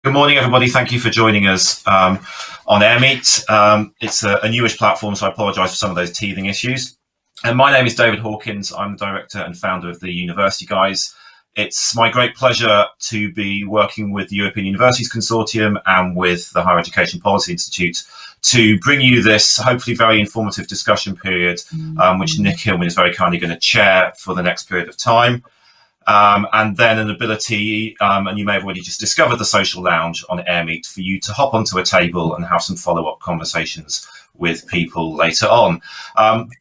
Good morning, everybody. Thank you for joining us on AirMeet. It's a newish platform, so I apologise for some of those teething issues. And my name is David Hawkins. I'm the director and founder of the University Guys. It's my great pleasure to be working with the European Universities Consortium and with the Higher Education Policy Institute to bring you this hopefully very informative discussion period, which Nick Hillman is very kindly going to chair for the next period of time. And then an ability, and you may have already just discovered the social lounge on AirMeet, for you to hop onto a table and have some follow-up conversations with people later on.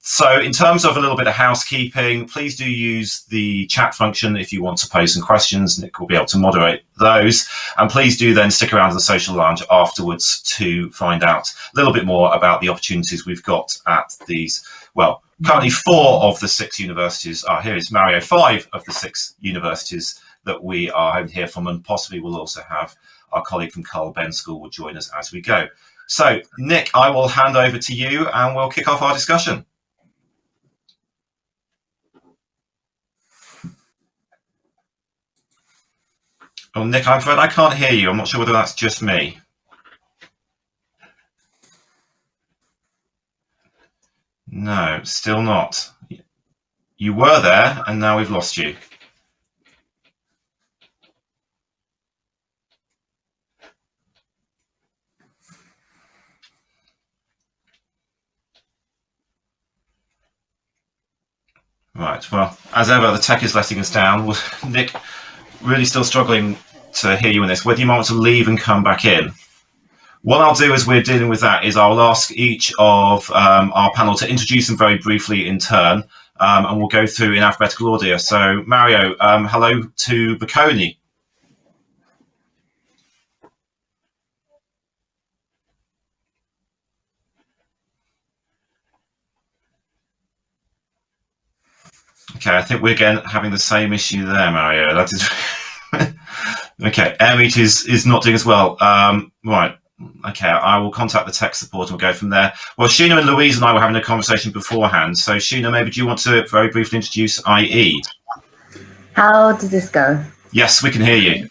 So in terms of a little bit of housekeeping, please do use the chat function if you want to pose some questions. Nick will be able to moderate those. And please do then stick around to the social lounge afterwards to find out a little bit more about the opportunities we've got at these, well, currently 4 of the 6 universities are here. It's Mario, 5 of the 6 universities that we are hoping to hear from, and possibly we'll also have our colleague from Carl Benz School will join us as we go. So, Nick, I will hand over to you and we'll kick off our discussion. Oh, Nick, I'm afraid I can't hear you. I'm not sure whether that's just me. No, still not. You were there and now we've lost you. Right, well, as ever, the tech is letting us down. Nick, really still struggling to hear you in this. Whether you might want to leave and come back in. What I'll do as we're dealing with that is I'll ask each of our panel to introduce them very briefly in turn, and we'll go through in alphabetical order. So, Mario, hello to Bocconi. Okay, I think we're again having the same issue there, Mario. That is okay. AirMeet is not doing as well. Right. Okay, I will contact the tech support and we'll go from there. Well, Sheena and Louise and I were having a conversation beforehand. So, Sheena, maybe do you want to very briefly introduce IE? How does this go? Yes, we can hear you.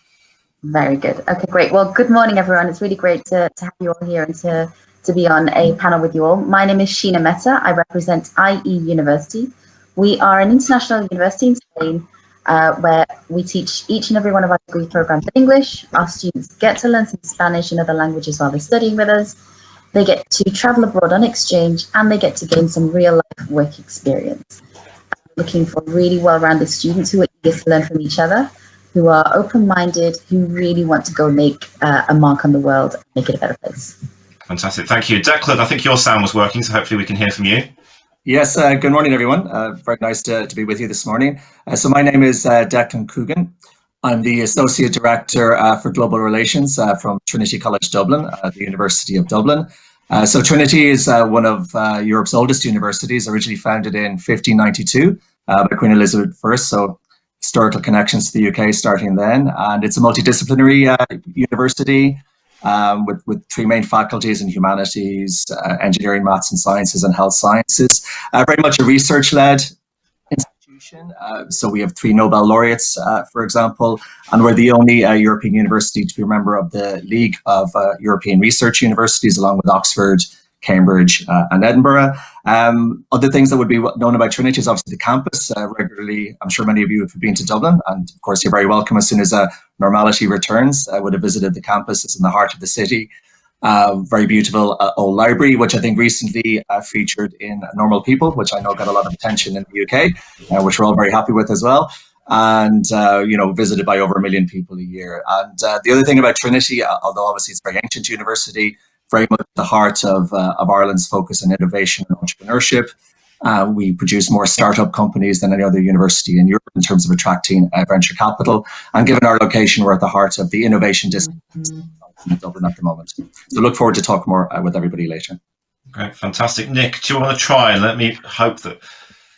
Very good. Okay, great. Well, good morning, everyone. It's really great to have you all here and to be on a panel with you all. My name is Sheena Mehta. I represent IE University. We are an international university in Spain where we teach each and every one of our degree programs in English. Our students get to learn some Spanish and other languages while they're studying with us. They get to travel abroad on exchange and they get to gain some real life work experience. I'm looking for really well-rounded students who are eager to learn from each other, who are open-minded, who really want to go make a mark on the world and make it a better place. Fantastic. Thank you. Declan, I think your sound was working, so hopefully we can hear from you. Yes, good morning, everyone. Very nice to be with you this morning. So my name is Declan Coogan. I'm the Associate Director for Global Relations from Trinity College Dublin, the University of Dublin. So Trinity is one of Europe's oldest universities, originally founded in 1592 by Queen Elizabeth I, so historical connections to the UK starting then. And it's a multidisciplinary university with 3 main faculties in humanities, engineering, maths and sciences, and health sciences. Very much a research-led institution. So we have 3 Nobel laureates, for example, and we're the only European university to be a member of the League of European Research Universities, along with Oxford, Cambridge and Edinburgh. Other things that would be known about Trinity is obviously the campus. Regularly, I'm sure many of you have been to Dublin, and of course you're very welcome as soon as normality returns. I would have visited the campus. It's in the heart of the city. Very beautiful old library, which I think recently featured in Normal People, which I know got a lot of attention in the UK, which we're all very happy with as well. And, visited by over 1 million people a year. And the other thing about Trinity, although obviously it's a very ancient university, very much at the heart of Ireland's focus on innovation and entrepreneurship. We produce more startup companies than any other university in Europe in terms of attracting venture capital. And given our location, we're at the heart of the innovation district in Dublin at the moment. So look forward to talk more with everybody later. Great, fantastic. Nick, do you want to try and let me hope that...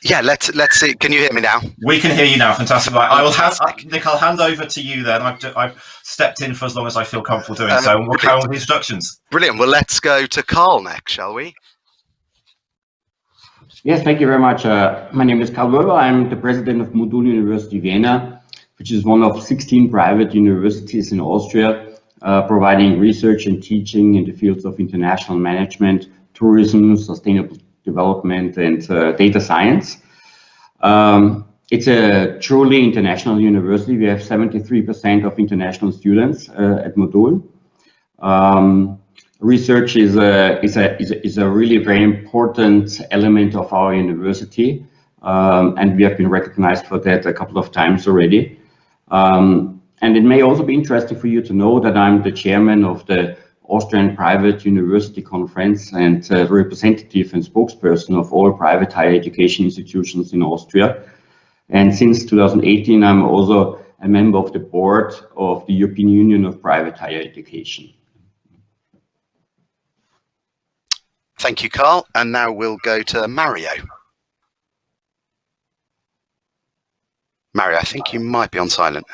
Yeah, let's see. Can you hear me now? We can hear you now. Fantastic. Right, I will have Nick. I'll hand over to you then. I've stepped in for as long as I feel comfortable doing so, and we'll carry on with the instructions. Brilliant. Well, let's go to Carl next, shall we? Yes, thank you very much. My name is Karl Wöber. I'm the president of Modul University Vienna, which is one of 16 private universities in Austria. providing research and teaching in the fields of international management, tourism, sustainable development, and data science. It's a truly international university. We have 73% of international students at Modul. Research is a really very important element of our university, and we have been recognized for that a couple of times already. And it may also be interesting for you to know that I'm the chairman of the Austrian Private University Conference and representative and spokesperson of all private higher education institutions in Austria. And since 2018, I'm also a member of the board of the European Union of Private Higher Education. Thank you, Carl. And now we'll go to Mario. Mario, I think you might be on silent.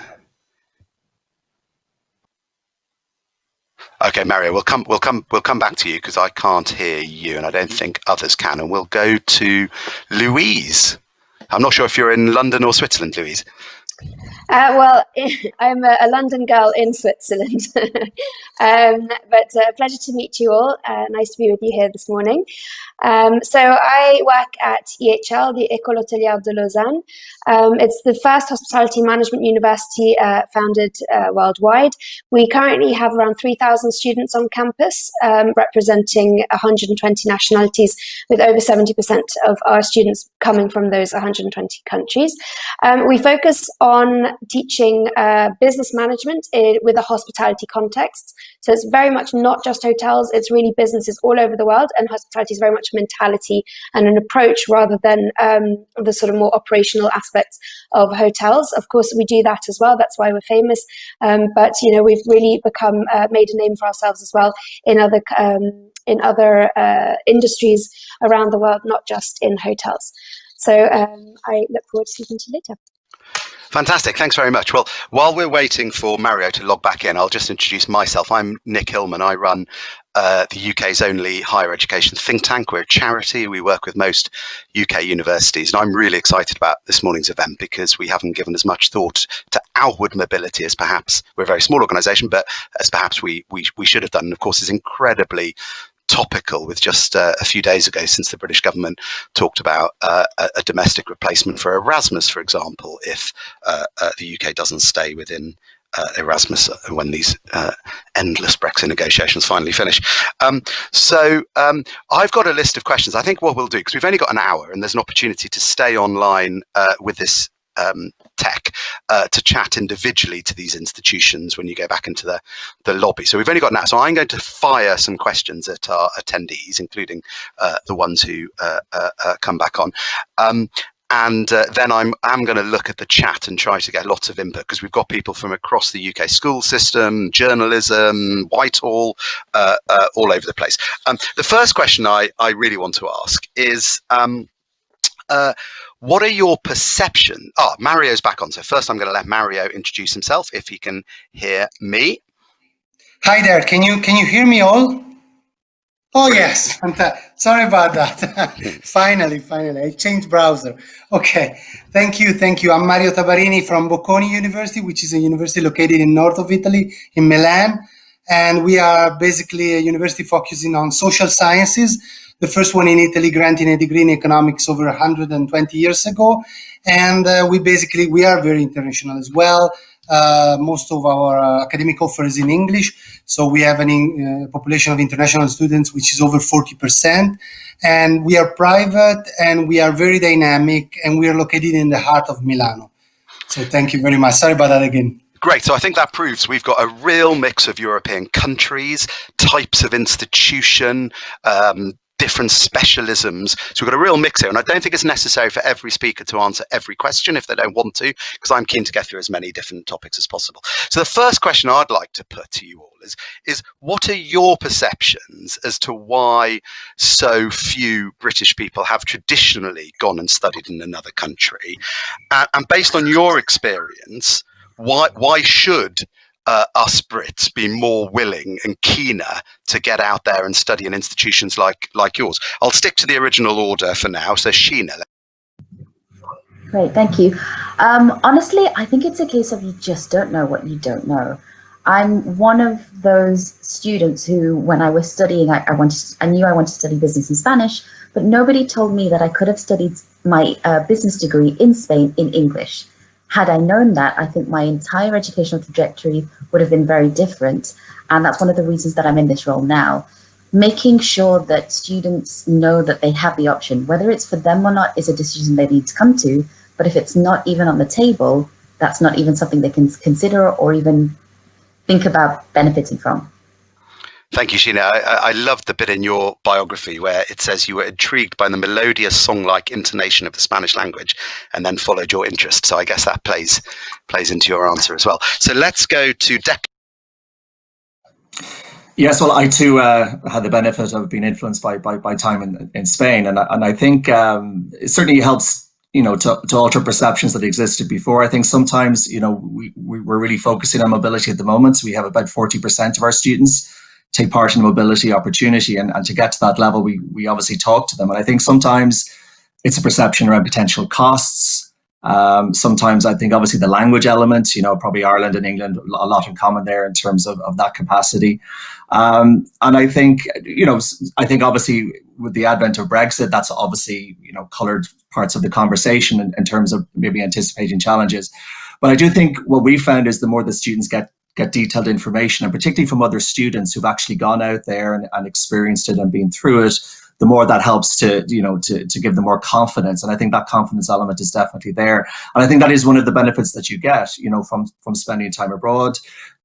Okay, Mario, we'll come back to you because I can't hear you, and I don't think others can. And we'll go to Louise. I'm not sure if you're in London or Switzerland, Louise. Well, I'm a London girl in Switzerland, but a pleasure to meet you all. Nice to be with you here this morning. So I work at EHL, the École Hôtelière de Lausanne. It's the first hospitality management university founded worldwide. We currently have around 3,000 students on campus, representing 120 nationalities, with over 70% of our students coming from those 120 countries. We focus on teaching business management with a hospitality context. So it's very much not just hotels, it's really businesses all over the world, and hospitality is very much mentality and an approach rather than the sort of more operational aspects of hotels. Of course, we do that as well. That's why we're famous. But we've really become made a name for ourselves as well in other industries around the world, not just in hotels. So I look forward to speaking to you later. Fantastic. Thanks very much. Well, while we're waiting for Mario to log back in, I'll just introduce myself. I'm Nick Hillman. I run the UK's only higher education think tank. We're a charity. We work with most UK universities. And I'm really excited about this morning's event because we haven't given as much thought to outward mobility as perhaps we're a very small organisation, but as perhaps we should have done. And of course, it's incredibly topical with just a few days ago, since the British government talked about a domestic replacement for Erasmus, for example, if the UK doesn't stay within Erasmus when these endless Brexit negotiations finally finish. So I've got a list of questions. I think what we'll do, because we've only got an hour and there's an opportunity to stay online with this tech to chat individually to these institutions when you go back into the lobby. So we've only got now. So I'm going to fire some questions at our attendees, including the ones who come back on. And then I'm going to look at the chat and try to get lots of input, because we've got people from across the UK school system, journalism, Whitehall, all over the place. The first question I really want to ask is, what are your perceptions? Mario's back on. So first I'm going to let Mario introduce himself, if he can hear me. Hi there. Can you hear me all? Oh, yes. Sorry about that. Finally, I changed browser. Okay. Thank you. I'm Mario Tabarini from Bocconi University, which is a university located in north of Italy, in Milan. And we are basically a university focusing on social sciences. The first one in Italy, granting a degree in economics over 120 years ago. And we are very international as well. Most of our academic offer is in English. So we have a population of international students, which is over 40%. And we are private and we are very dynamic, and we are located in the heart of Milano. So thank you very much. Sorry about that again. Great. So I think that proves we've got a real mix of European countries, types of institution, different specialisms. So we've got a real mix here, and I don't think it's necessary for every speaker to answer every question if they don't want to, because I'm keen to get through as many different topics as possible. So the first question I'd like to put to you all is what are your perceptions as to why so few British people have traditionally gone and studied in another country? And based on your experience, why should us Brits be more willing and keener to get out there and study in institutions like yours? I'll stick to the original order for now. So Sheena. Great, thank you. Honestly, I think it's a case of you just don't know what you don't know. I'm one of those students who, when I was studying, I knew I wanted to study business in Spanish, but nobody told me that I could have studied my business degree in Spain in English. Had I known that, I think my entire educational trajectory would have been very different. And that's one of the reasons that I'm in this role now. Making sure that students know that they have the option, whether it's for them or not, is a decision they need to come to. But if it's not even on the table, that's not even something they can consider or even think about benefiting from. Thank you, Sheena. I love the bit in your biography where it says you were intrigued by the melodious song-like intonation of the Spanish language and then followed your interest. So I guess that plays into your answer as well. So let's go to Declan. Yes, well, I too had the benefit of being influenced by time in Spain, and I think it certainly helps, to alter perceptions that existed before. I think sometimes, we're really focusing on mobility at the moment. So we have about 40% of our students take part in a mobility opportunity, and to get to that level, we obviously talk to them. And I think sometimes it's a perception around potential costs. Sometimes I think obviously the language element, probably Ireland and England, a lot in common there in terms of that capacity. And I think, obviously with the advent of Brexit, that's obviously, coloured parts of the conversation in terms of maybe anticipating challenges. But I do think what we found is the more the students get detailed information, and particularly from other students who've actually gone out there and experienced it and been through it, the more that helps to give them more confidence. And I think that confidence element is definitely there. And I think that is one of the benefits that you get, from spending time abroad.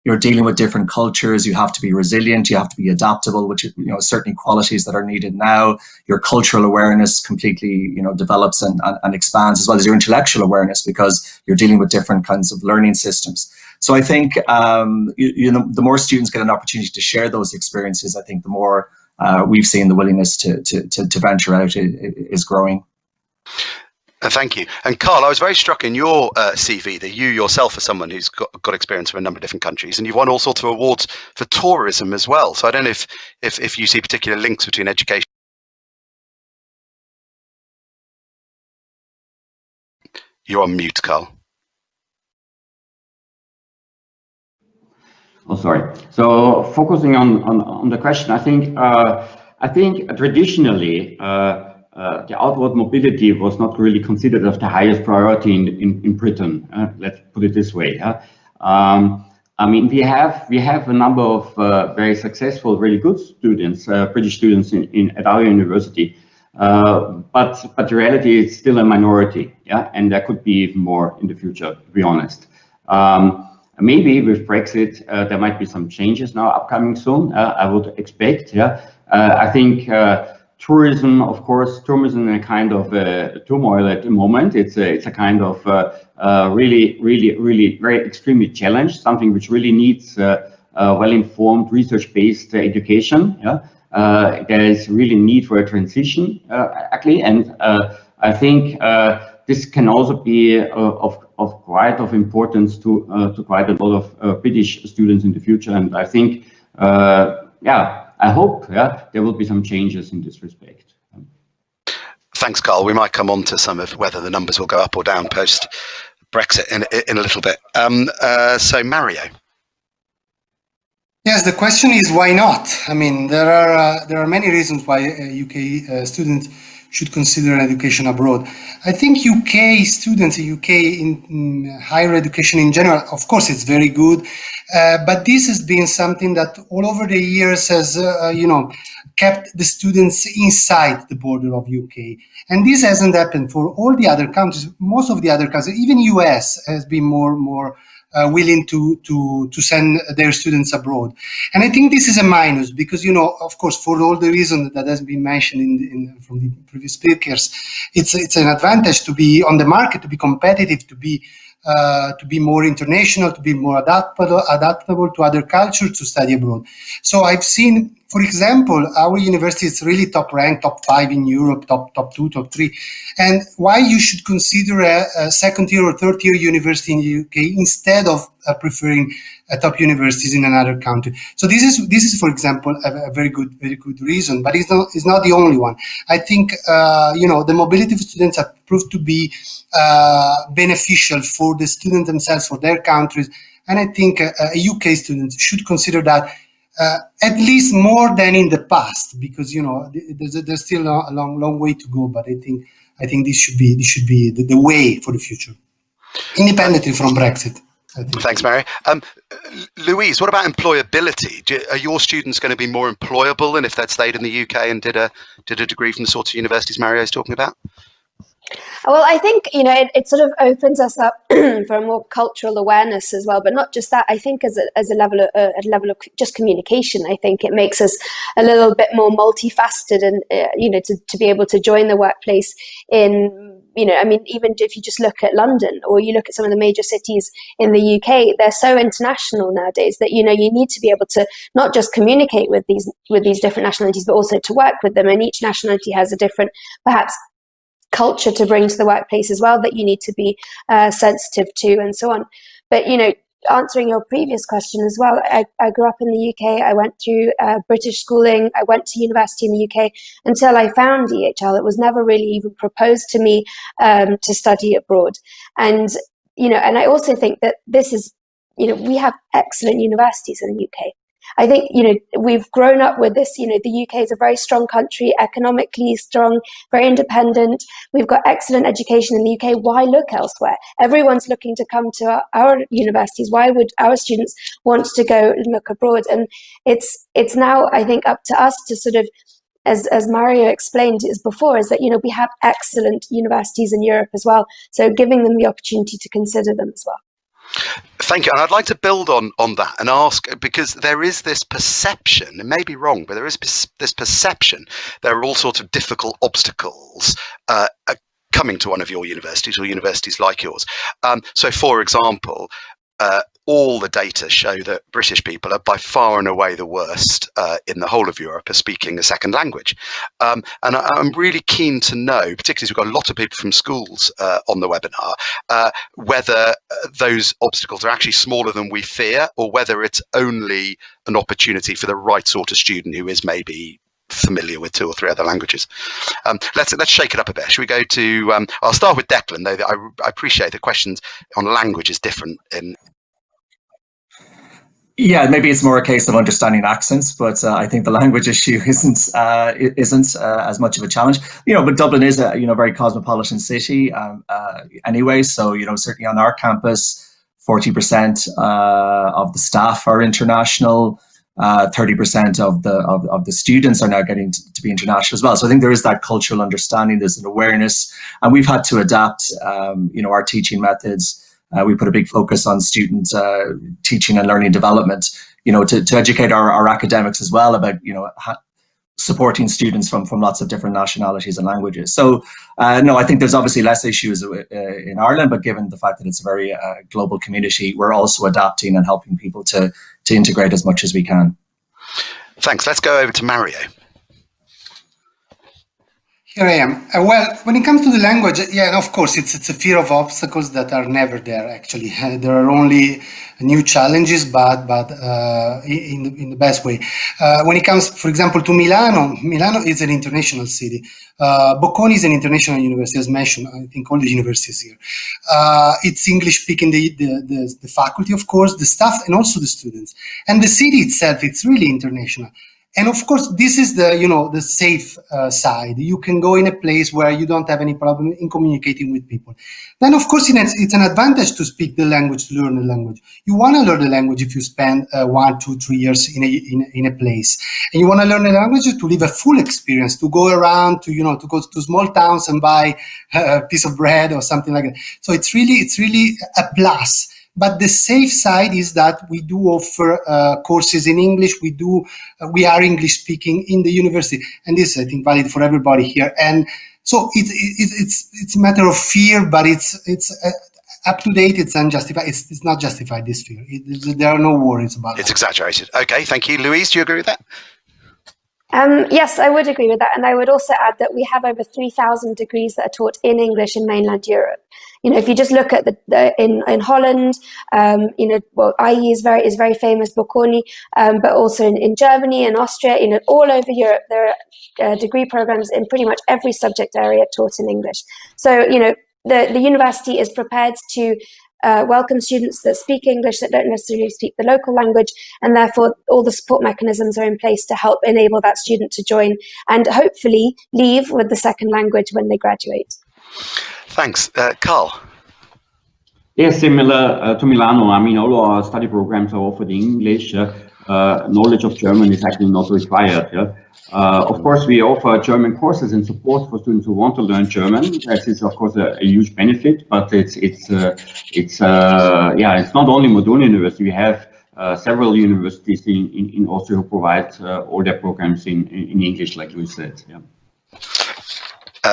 You're dealing with different cultures. You have to be resilient. You have to be adaptable, which, certainly qualities that are needed now. Your cultural awareness completely, develops and expands, as well as your intellectual awareness, because you're dealing with different kinds of learning systems. So I think, the more students get an opportunity to share those experiences, I think the more we've seen the willingness to venture out is growing. Thank you. And Carl, I was very struck in your CV that you yourself are someone who's got experience from a number of different countries, and you've won all sorts of awards for tourism as well. So I don't know if you see particular links between education. You're on mute, Carl. Oh, sorry. So focusing on the question, I think traditionally the outward mobility was not really considered as the highest priority in Britain. Let's put it this way. I mean, we have a number of very successful, really good students, British students at our university, but the reality is still a minority. Yeah, and there could be even more in the future, to be honest. Maybe with Brexit, there might be some changes now upcoming soon. I would expect. Yeah, I think tourism, of course, tourism in a kind of turmoil at the moment. It's a kind of really very extremely challenged. Something which really needs well-informed, research-based education. Yeah, there is really need for a transition, actually, and I think this can also be of quite of importance to quite a lot of British students in the future. And I think, I hope there will be some changes in this respect. Thanks, Carl. We might come on to some of whether the numbers will go up or down post Brexit in a little bit. So Mario. Yes, the question is why not? I mean, there are many reasons why UK students should consider education abroad. I think UK students, UK in higher education in general, of course, it's very good, but this has been something that all over the years has, kept the students inside the border of UK. And this hasn't happened for all the other countries. Most of the other countries, even US, has been more willing to send their students abroad. And I think this is a minus because, of course, for all the reasons that has been mentioned from the previous speakers, it's an advantage to be on the market, to be competitive, to be more international, to be more adaptable to other cultures, to study abroad. So I've seen, for example, our university is really top ranked, top 5 in Europe, top 2, top 3. And why you should consider a second-tier or third-tier university in the UK instead of preferring top universities in another country. So this is, for example, a very good reason, but it's not the only one. I think the mobility of students have proved to be beneficial for the students themselves, for their countries, And I think UK students should consider that at least more than in the past, because there's still a long way to go. But I think this should be the way for the future, independently from Brexit. Thanks, Mary. Louise, what about employability? Are your students going to be more employable than if they'd stayed in the UK and did a degree from the sort of universities Mario is talking about? Well, I think, it sort of opens us up for a more cultural awareness as well, but not just that. I think at a level of just communication, I think it makes us a little bit more multifaceted, and to be able to join the workplace in, even if you just look at London or you look at some of the major cities in the UK, they're so international nowadays that you need to be able to not just communicate with these different nationalities, but also to work with them. And each nationality has a different, perhaps, culture to bring to the workplace as well that you need to be sensitive to, and so on. But answering your previous question as well, I grew up in the UK. I went through British schooling. I went to university in the UK until I found EHL. It was never really even proposed to me to study abroad. And and I also think that this is, we have excellent universities in the UK. I think, we've grown up with this, the UK is a very strong country, economically strong, very independent. We've got excellent education in the UK. Why look elsewhere? Everyone's looking to come to our universities. Why would our students want to go and look abroad? And it's now, I think, up to us to sort of, as Mario explained before, is that, we have excellent universities in Europe as well. So giving them the opportunity to consider them as well. Thank you. And I'd like to build on that and ask, because there is this perception, it may be wrong, but there is this perception there are all sorts of difficult obstacles coming to one of your universities or universities like yours. So, for example, all the data show that British people are by far and away the worst in the whole of Europe at speaking a second language. And I'm really keen to know, particularly as we've got a lot of people from schools on the webinar, whether those obstacles are actually smaller than we fear, or whether it's only an opportunity for the right sort of student who is maybe familiar with 2 or 3 other languages. Let's shake it up a bit. Should we go to, I'll start with Declan, though I appreciate the questions on language is different in. Yeah, maybe it's more a case of understanding accents, but I think the language issue isn't as much of a challenge. But Dublin is a very cosmopolitan city anyway. So certainly on our campus, 40% of the staff are international. 30% of the students are now getting to be international as well. So I think there is that cultural understanding. There's an awareness, and we've had to adapt. Our teaching methods. We put a big focus on student teaching and learning development, to educate our academics as well about, supporting students from lots of different nationalities and languages. So, no, I think there's obviously less issues in Ireland, but given the fact that it's a very global community, we're also adapting and helping people to integrate as much as we can. Thanks. Let's go over to Mario. Here I am. Well, when it comes to the language, yeah, of course, it's a fear of obstacles that are never there, actually. There are only new challenges, but in the best way. When it comes, for example, to Milano is an international city. Bocconi is an international university, as mentioned, I think all the universities here. It's English-speaking, the faculty, of course, the staff, and also the students. And the city itself, it's really international. And of course, this is the safe side. You can go in a place where you don't have any problem in communicating with people. Then, of course, it's an advantage to speak the language, to learn the language. You want to learn the language if you spend 1, 2, 3 years in a place, and you want to learn the language to live a full experience, to go around, to go to small towns and buy a piece of bread or something like that. So it's really a plus. But the safe side is that we do offer courses in English. We are English speaking in the university, and this is, I think, valid for everybody here. And so it's a matter of fear, but it's up to date. It's unjustified. It's not justified, this fear. There are no worries about it. It's exaggerated. Okay, thank you, Louise. Do you agree with that? Yes, I would agree with that, and I would also add that we have over 3,000 degrees that are taught in English in mainland Europe. If you just look at in Holland, IE is very famous, Bocconi, but also in Germany and Austria, all over Europe, there are degree programs in pretty much every subject area taught in English. So, the university is prepared to welcome students that speak English that don't necessarily speak the local language, and therefore all the support mechanisms are in place to help enable that student to join and hopefully leave with the second language when they graduate. Thanks. Carl? Yes, similar to Milano. I mean, all our study programs are offered in English. Knowledge of German is actually not required. Yeah? Of course, we offer German courses and support for students who want to learn German. That is, of course, a huge benefit. But it's not only Modena University. We have several universities in Austria who provide all their programs in English, like Louis said. Yeah.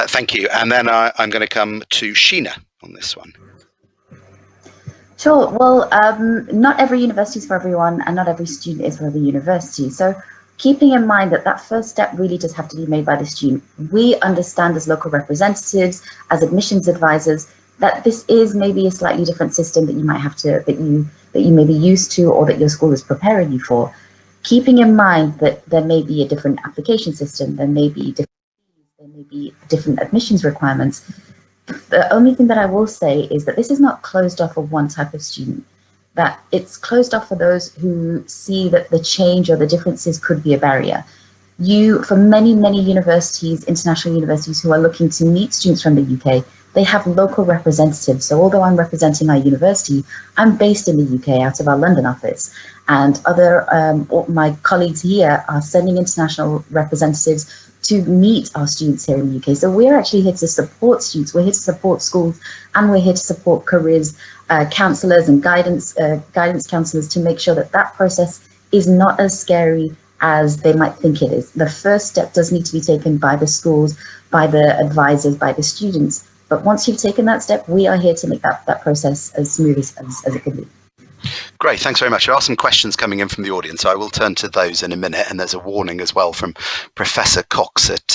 Thank you. And then I'm going to come to Sheena on this one. Sure. Well, not every university is for everyone, and not every student is for every university. So keeping in mind that that first step really does have to be made by the student. We understand as local representatives, as admissions advisors, that this is maybe a slightly different system that you might have to, that you may be used to, or that your school is preparing you for. Keeping in mind that there may be a different application system, there may be different admissions requirements. The only thing that I will say is that this is not closed off for one type of student, that it's closed off for those who see that the change or the differences could be a barrier. For many, many universities, international universities who are looking to meet students from the UK, they have local representatives. So although I'm representing our university, I'm based in the UK out of our London office. And my colleagues here are sending international representatives to meet our students here in the UK. So we're actually here to support students, we're here to support schools, and we're here to support careers, counsellors and guidance counsellors to make sure that that process is not as scary as they might think it is. The first step does need to be taken by the schools, by the advisors, by the students. But once you've taken that step, we are here to make that process as smooth as it can be. Great, thanks very much. There are some questions coming in from the audience, so I will turn to those in a minute. And there's a warning as well from Professor Cox at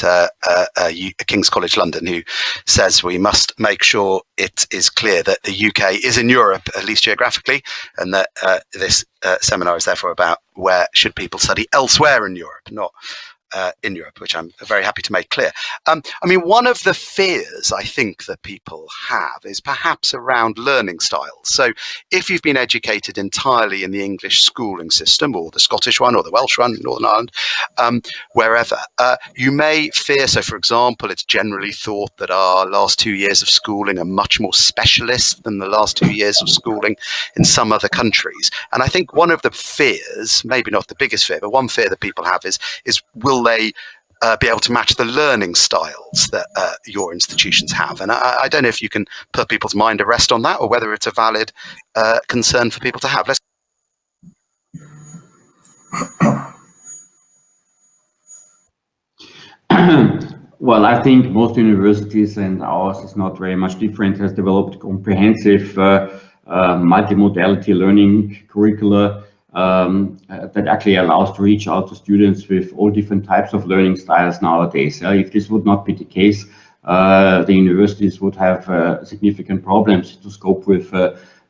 King's College London, who says we must make sure it is clear that the UK is in Europe, at least geographically, and that this seminar is therefore about where should people study elsewhere in Europe, not in Europe, which I'm very happy to make clear. I mean, one of the fears I think that people have is perhaps around learning styles. So if you've been educated entirely in the English schooling system, or the Scottish one, or the Welsh one, Northern Ireland, wherever, you may fear, so for example, it's generally thought that our last 2 years of schooling are much more specialist than the last 2 years of schooling in some other countries. And I think one of the fears, maybe not the biggest fear, but one fear that people have is will they be able to match the learning styles that your institutions have? And I don't know if you can put people's mind at rest on that, or whether it's a valid concern for people to have. Well, I think most universities, and ours is not very much different, has developed comprehensive multimodality learning curricula that actually allows to reach out to students with all different types of learning styles nowadays. If this would not be the case, the universities would have significant problems to cope with,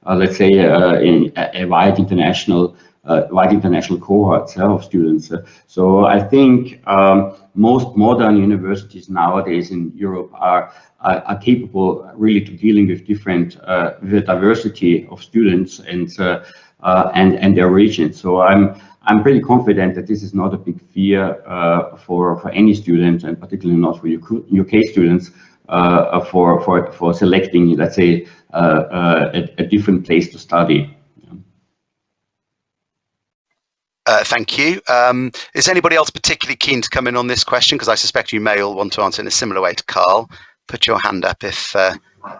let's say, a wide international cohorts of students. So I think most modern universities nowadays in Europe are capable really to dealing with different, with a diversity of students and their regions. So I'm pretty confident that this is not a big fear for any student, and particularly not for UK students, for selecting, let's say, a different place to study. Thank you. Is anybody else particularly keen to come in on this question? Because I suspect you may all want to answer in a similar way to Carl. Put your hand up if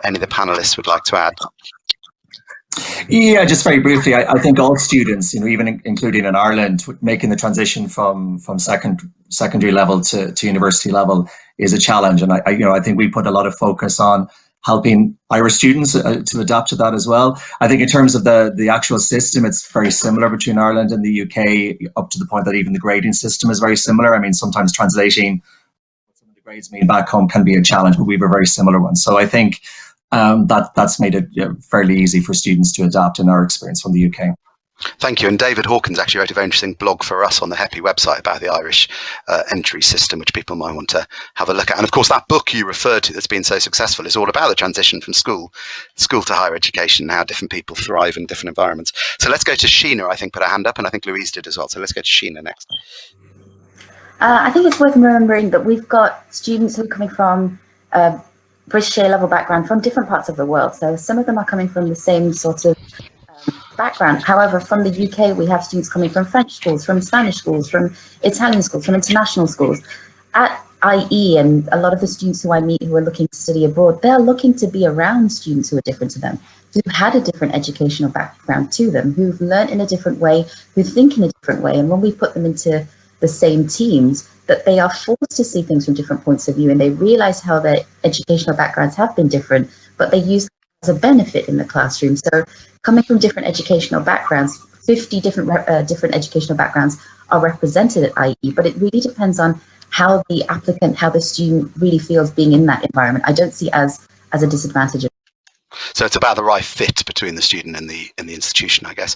any of the panelists would like to add. Yeah, just very briefly, I think all students, even including in Ireland, making the transition from secondary level to university level is a challenge, and I think we put a lot of focus on helping Irish students to adapt to that as well. I think in terms of the actual system, it's very similar between Ireland and the UK, up to the point that even the grading system is very similar. I mean, sometimes translating what some of the grades mean back home can be a challenge, but we have a very similar one. So I think that's made it fairly easy for students to adapt in our experience from the UK. Thank you. And David Hawkins actually wrote a very interesting blog for us on the HEPI website about the Irish entry system, which people might want to have a look at. And of course, that book you referred to that's been so successful is all about the transition from school to higher education and how different people thrive in different environments. So let's go to Sheena, I think, put her hand up, and I think Louise did as well. So let's go to Sheena next. I think it's worth remembering that we've got students who are coming from British A-level background from different parts of the world. So some of them are coming from the same sort of background. However, from the UK, we have students coming from French schools, from Spanish schools, from Italian schools, from international schools. At IE, and a lot of the students who I meet who are looking to study abroad, they're looking to be around students who are different to them, who've had a different educational background to them, who've learned in a different way, who think in a different way. And when we put them into the same teams, that they are forced to see things from different points of view, and they realize how their educational backgrounds have been different, but they use as a benefit in the classroom. So coming from different educational backgrounds, 50 different educational backgrounds are represented at IE, but it really depends on how the applicant, how the student really feels being in that environment. I don't see as a disadvantage. So it's about the right fit between the student and the institution, I guess.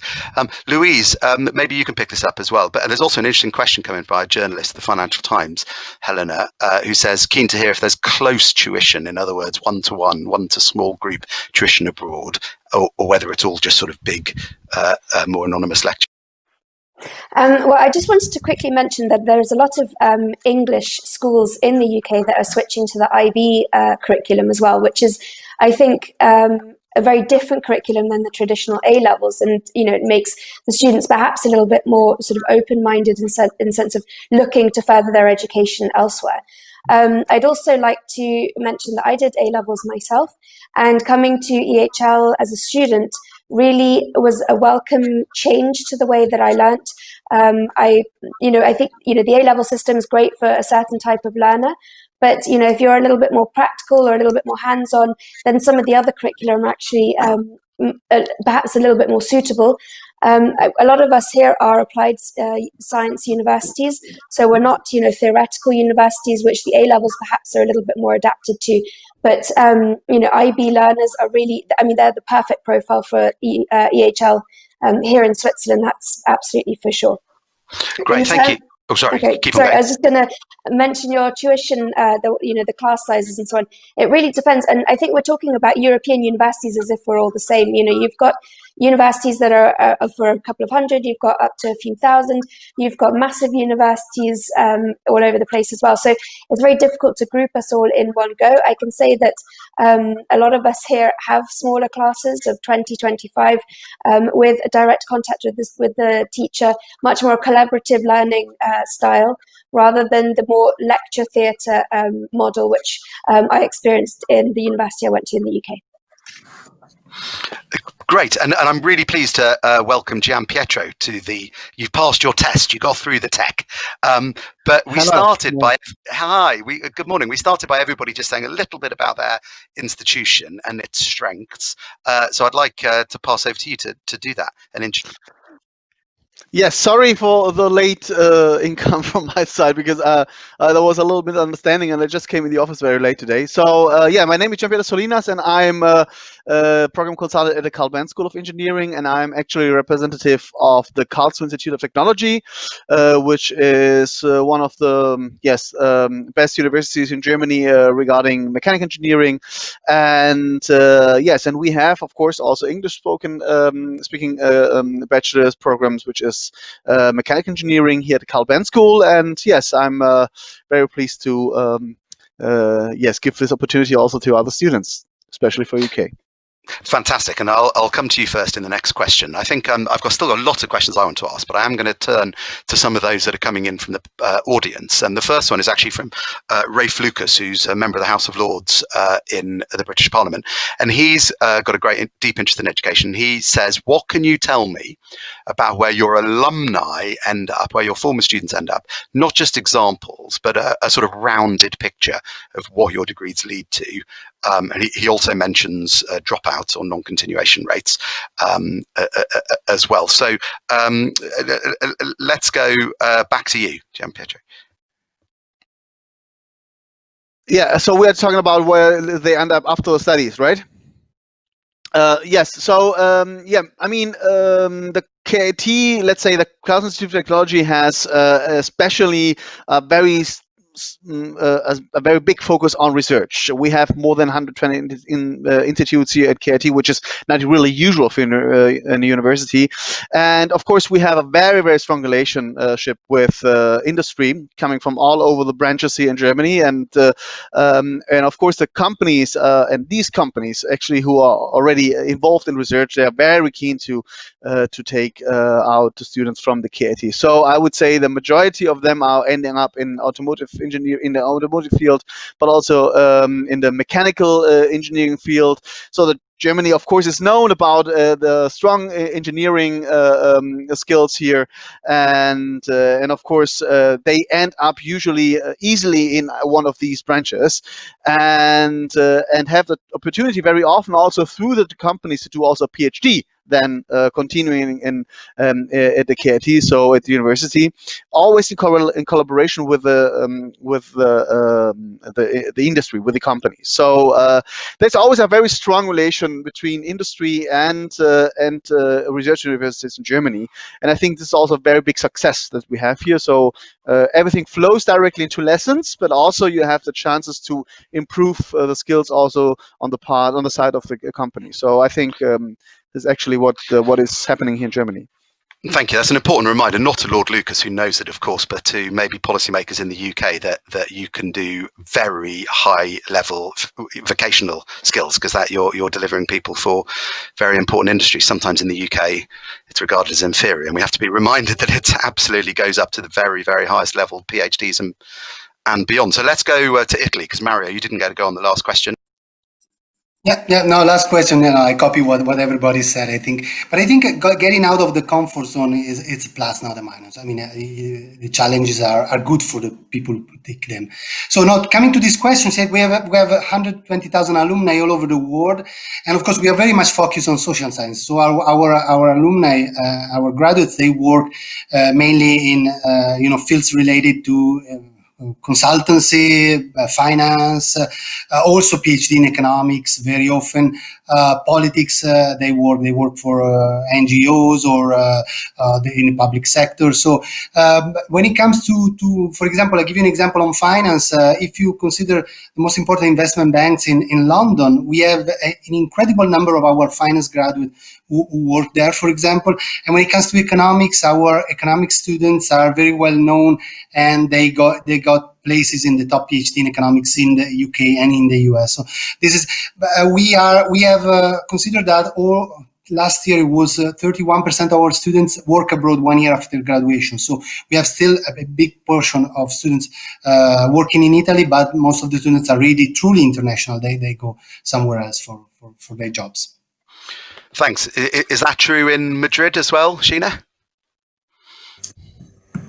Louise, maybe you can pick this up as well. But there's also an interesting question coming by a journalist, the Financial Times, Helena, who says, keen to hear if there's close tuition, in other words, one-to-one, one-to-small group tuition abroad, or whether it's all just sort of big, more anonymous lectures. Well, I just wanted to quickly mention that there's a lot of English schools in the UK that are switching to the IB curriculum as well, which is, I think, a very different curriculum than the traditional A-levels. And, you know, it makes the students perhaps a little bit more sort of open-minded in sense of looking to further their education elsewhere. I'd also like to mention that I did A-levels myself, and coming to EHL as a student really was a welcome change to the way that I learnt. I think, the A-level system is great for a certain type of learner, but, if you're a little bit more practical or a little bit more hands-on, then some of the other curriculum are actually perhaps a little bit more suitable. A lot of us here are applied science universities, so we're not, theoretical universities, which the A-levels perhaps are a little bit more adapted to. But, IB learners are really, they're the perfect profile for EHL here in Switzerland, that's absolutely for sure. Great, thank you. Oh, sorry. Okay, sorry. I was just going to mention your tuition, the class sizes and so on. It really depends, and I think we're talking about European universities as if we're all the same. You've got universities that are for a couple of hundred. You've got up to a few thousand. You've got massive universities all over the place as well. So it's very difficult to group us all in one go. I can say that a lot of us here have smaller classes of 20, 25 with a direct contact with the teacher, much more collaborative learning style, rather than the more lecture theatre model, which I experienced in the university I went to in the UK. Great, and I'm really pleased to welcome Gian Pietro to you've passed your test, you got through the tech. But we started by, good morning. We started by everybody just saying a little bit about their institution and its strengths. So I'd like to pass over to you to do that and introduce. Yes, sorry for the late income from my side, because there was a little bit of understanding and I just came in the office very late today. So yeah, my name is Gian Pietro Solinas and I'm a program consultant at the Carl Benz School of Engineering, and I'm actually a representative of the Karlsruhe Institute of Technology, which is one of the best universities in Germany regarding mechanical engineering. And yes, and we have, of course, also English speaking bachelor's programs, which is mechanical engineering here at the Carl Benz School. And yes, I'm very pleased to give this opportunity also to other students, especially for UK. Fantastic, and I'll come to you first in the next question. I think I've still got lots of questions I want to ask, but I am going to turn to some of those that are coming in from the audience. And the first one is actually from Rafe Lucas, who's a member of the House of Lords in the British Parliament, and he's got a great deep interest in education. He says, "What can you tell me about where your alumni end up, where your former students end up? Not just examples, but a sort of rounded picture of what your degrees lead to." And he also mentions dropouts or non-continuation rates as well. So let's go back to you, Gian Pietro. Yeah, so we're talking about where they end up after the studies, right? Yes. So yeah, I mean, the KIT, let's say the Cloud Institute of Technology, has especially a very a very big focus on research. We have more than 120 institutes here at KIT, which is not really usual for a university. And of course, we have a very, very strong relationship with industry coming from all over the branches here in Germany. And of course, the companies and these companies actually who are already involved in research, they are very keen to take out the students from the KIT. So I would say the majority of them are ending up in automotive engineer in the automotive field, but also in the mechanical engineering field. So that Germany, of course, is known about the strong engineering skills here, and of course they end up usually easily in one of these branches, and have the opportunity very often also through the companies to do also a PhD. Then continuing in at the KIT, so at the university, always in collaboration with the industry, with the companies. So there's always a very strong relation between industry and research universities in Germany, and I think this is also a very big success that we have here. So everything flows directly into lessons, but also you have the chances to improve the skills also on the side of the company. So I think is actually what is happening here in Germany. Thank you. That's an important reminder, not to Lord Lucas, who knows it, of course, but to maybe policymakers in the UK that you can do very high level vocational skills, because that you're delivering people for very important industries. Sometimes in the UK, it's regarded as inferior, and we have to be reminded that it absolutely goes up to the very, very highest level, PhDs and beyond. So let's go to Italy, because Mario, you didn't get to go on the last question. Yeah, no, last question. I copy what everybody said, I think. But I think getting out of the comfort zone it's a plus, not a minus. I mean, the challenges are good for the people who take them. So now coming to this question, we have 120,000 alumni all over the world. And of course, we are very much focused on social science. So our alumni, our graduates, they work mainly in, fields related to consultancy, finance, also PhD in economics, very often politics. They work for NGOs or in the public sector. So when it comes to, for example, I'll give you an example on finance. If you consider the most important investment banks in London, we have an incredible number of our finance graduates who work there, for example. And when it comes to economics, our economic students are very well known, and they got places in the top PhD in economics in the UK and in the US. So this is we have considered that last year it was 31% of our students work abroad 1 year after graduation. So we have still a big portion of students working in Italy, but most of the students are really truly international. They go somewhere else for their jobs. Thanks. Is that true in Madrid as well, Sheena?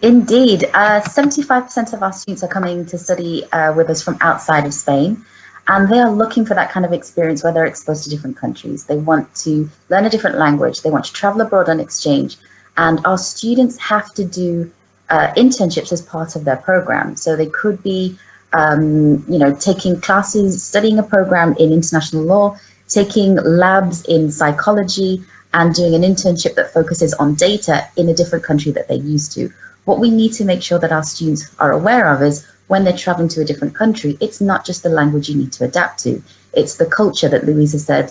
Indeed. 75% of our students are coming to study with us from outside of Spain, and they are looking for that kind of experience where they're exposed to different countries. They want to learn a different language. They want to travel abroad on exchange. And our students have to do internships as part of their program. So they could be, taking classes, studying a program in international law, taking labs in psychology, and doing an internship that focuses on data in a different country that they're used to. What we need to make sure that our students are aware of is when they're traveling to a different country, it's not just the language you need to adapt to. It's the culture that Louisa said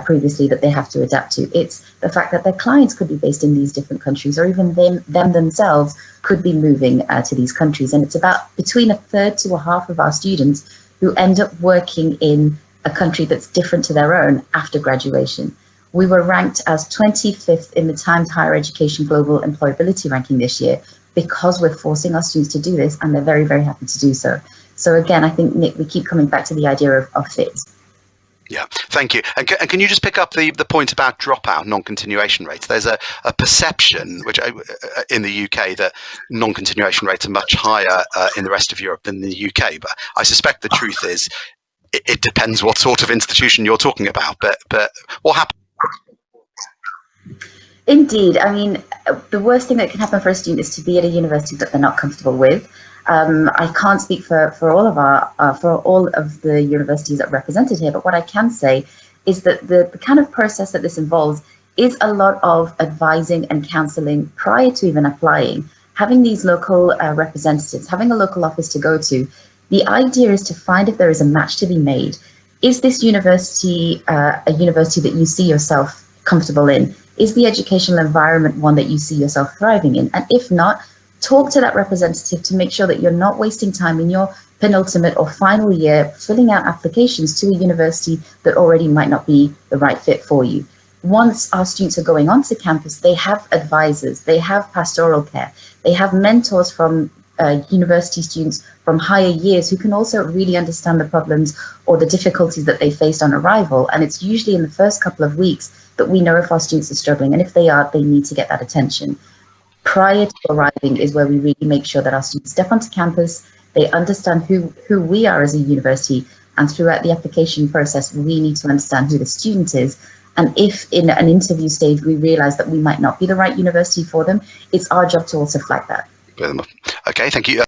previously that they have to adapt to. It's the fact that their clients could be based in these different countries, or even them themselves could be moving to these countries. And it's about between a third to a half of our students who end up working in a country that's different to their own after graduation. We were ranked as 25th in the Times Higher Education Global Employability Ranking this year because we're forcing our students to do this, and they're very, very happy to do so. So again, I think, Nick, we keep coming back to the idea of fit. Yeah, thank you. And can you just pick up the point about dropout, non-continuation rates? There's a perception which in the UK that non-continuation rates are much higher in the rest of Europe than the UK, but I suspect the truth is it depends what sort of institution you're talking about. But what happens? Indeed. I mean, the worst thing that can happen for a student is to be at a university that they're not comfortable with. I can't speak for all of the universities that are represented here, but what I can say is that the kind of process that this involves is a lot of advising and counseling prior to even applying, having these local representatives, having a local office to go to. The idea is to find if there is a match to be made. Is this university a university that you see yourself comfortable in? Is the educational environment one that you see yourself thriving in? And if not, talk to that representative to make sure that you're not wasting time in your penultimate or final year filling out applications to a university that already might not be the right fit for you. Once our students are going onto campus, they have advisors, they have pastoral care, they have mentors from university students from higher years who can also really understand the problems or the difficulties that they faced on arrival. And it's usually in the first couple of weeks that we know if our students are struggling, and if they are, they need to get that attention. Prior to arriving is where we really make sure that our students step onto campus, they understand who we are as a university, and throughout the application process, we need to understand who the student is. And if in an interview stage we realize that we might not be the right university for them, it's our job to also flag that. Okay, thank you.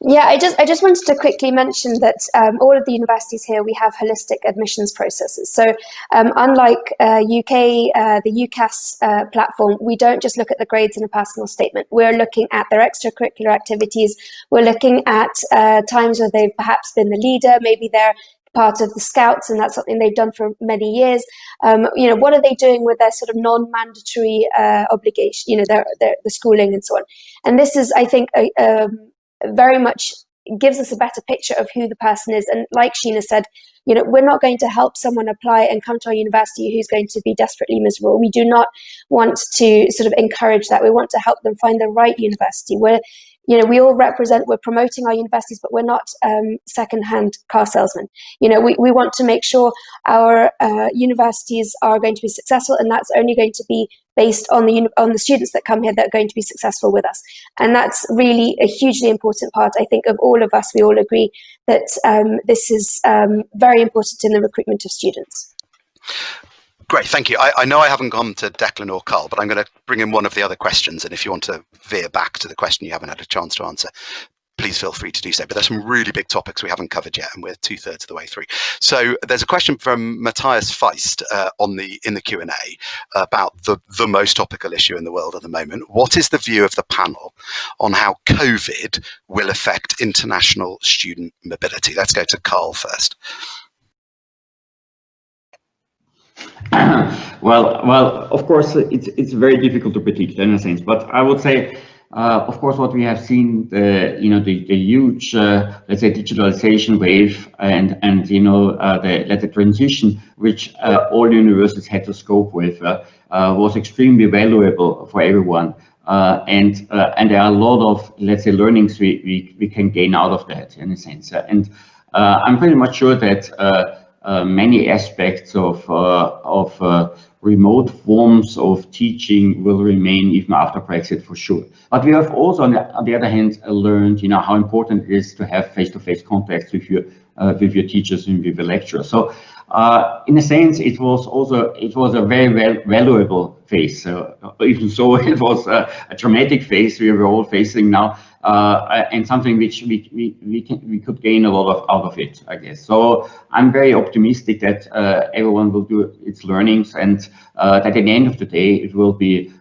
Yeah, I just wanted to quickly mention that all of the universities here, we have holistic admissions processes. So unlike UK, the UCAS platform, we don't just look at the grades in a personal statement. We're looking at their extracurricular activities. We're looking at times where they've perhaps been the leader, maybe they're part of the Scouts, and that's something they've done for many years. What are they doing with their sort of non-mandatory obligation, the schooling and so on. And this is, I think, very much gives us a better picture of who the person is. And like Sheena said, we're not going to help someone apply and come to our university who's going to be desperately miserable. We do not want to sort of encourage that. We want to help them find the right university. We all we're promoting our universities, but we're not second-hand car salesmen. We want to make sure our universities are going to be successful, and that's only going to be based on the students that come here that are going to be successful with us. And that's really a hugely important part, I think, of all of us. We all agree that this is very important in the recruitment of students. Great, thank you. I know I haven't gone to Declan or Carl, but I'm going to bring in one of the other questions. And if you want to veer back to the question you haven't had a chance to answer, please feel free to do so. But there's some really big topics we haven't covered yet, and we're 2/3 of the way through. So there's a question from Matthias Feist in the Q&A about the most topical issue in the world at the moment. What is the view of the panel on how COVID will affect international student mobility? Let's go to Carl first. Well, of course, it's very difficult to predict in a sense, but I would say, of course, what we have seen, the huge, let's say, digitalization wave, and the transition which all universities had to cope with was extremely valuable for everyone, and there are a lot of, let's say, learnings we can gain out of that in a sense, and I'm pretty much sure that. Many aspects of remote forms of teaching will remain even after Brexit for sure. But we have also, on the other hand, learned, how important it is to have face-to-face contacts with your teachers and with your lecturers. So, in a sense, it was a very valuable phase. Even so, it was a dramatic phase we were all facing now, and something which we could gain a lot out of it, I guess. So I'm very optimistic that everyone will do its learnings, and that at the end of the day, it will be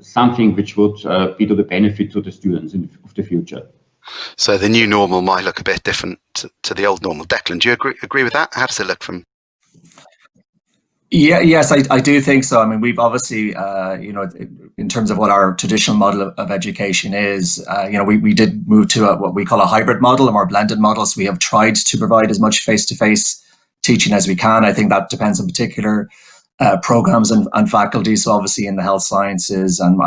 something which would be to the benefit to the students of the future. So the new normal might look a bit different to the old normal. Declan, do you agree with that? How does it look from? Yeah, yes, I do think so. I mean, we've obviously, in terms of what our traditional model of education is, we did move to what we call a hybrid model, a more blended model. So we have tried to provide as much face-to-face teaching as we can. I think that depends on particular programs and faculty. So obviously in the health sciences and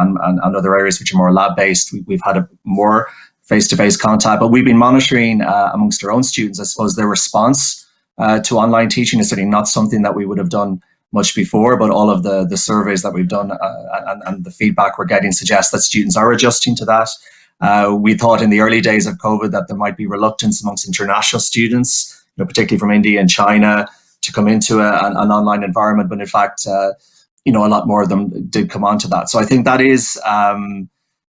other areas which are more lab-based, we've had a more face-to-face contact, but we've been monitoring amongst our own students, I suppose, their response to online teaching is certainly not something that we would have done much before, but all of the surveys that we've done and the feedback we're getting suggests that students are adjusting to that. We thought in the early days of COVID that there might be reluctance amongst international students, particularly from India and China, to come into an online environment, but in fact, a lot more of them did come onto that. So I think that is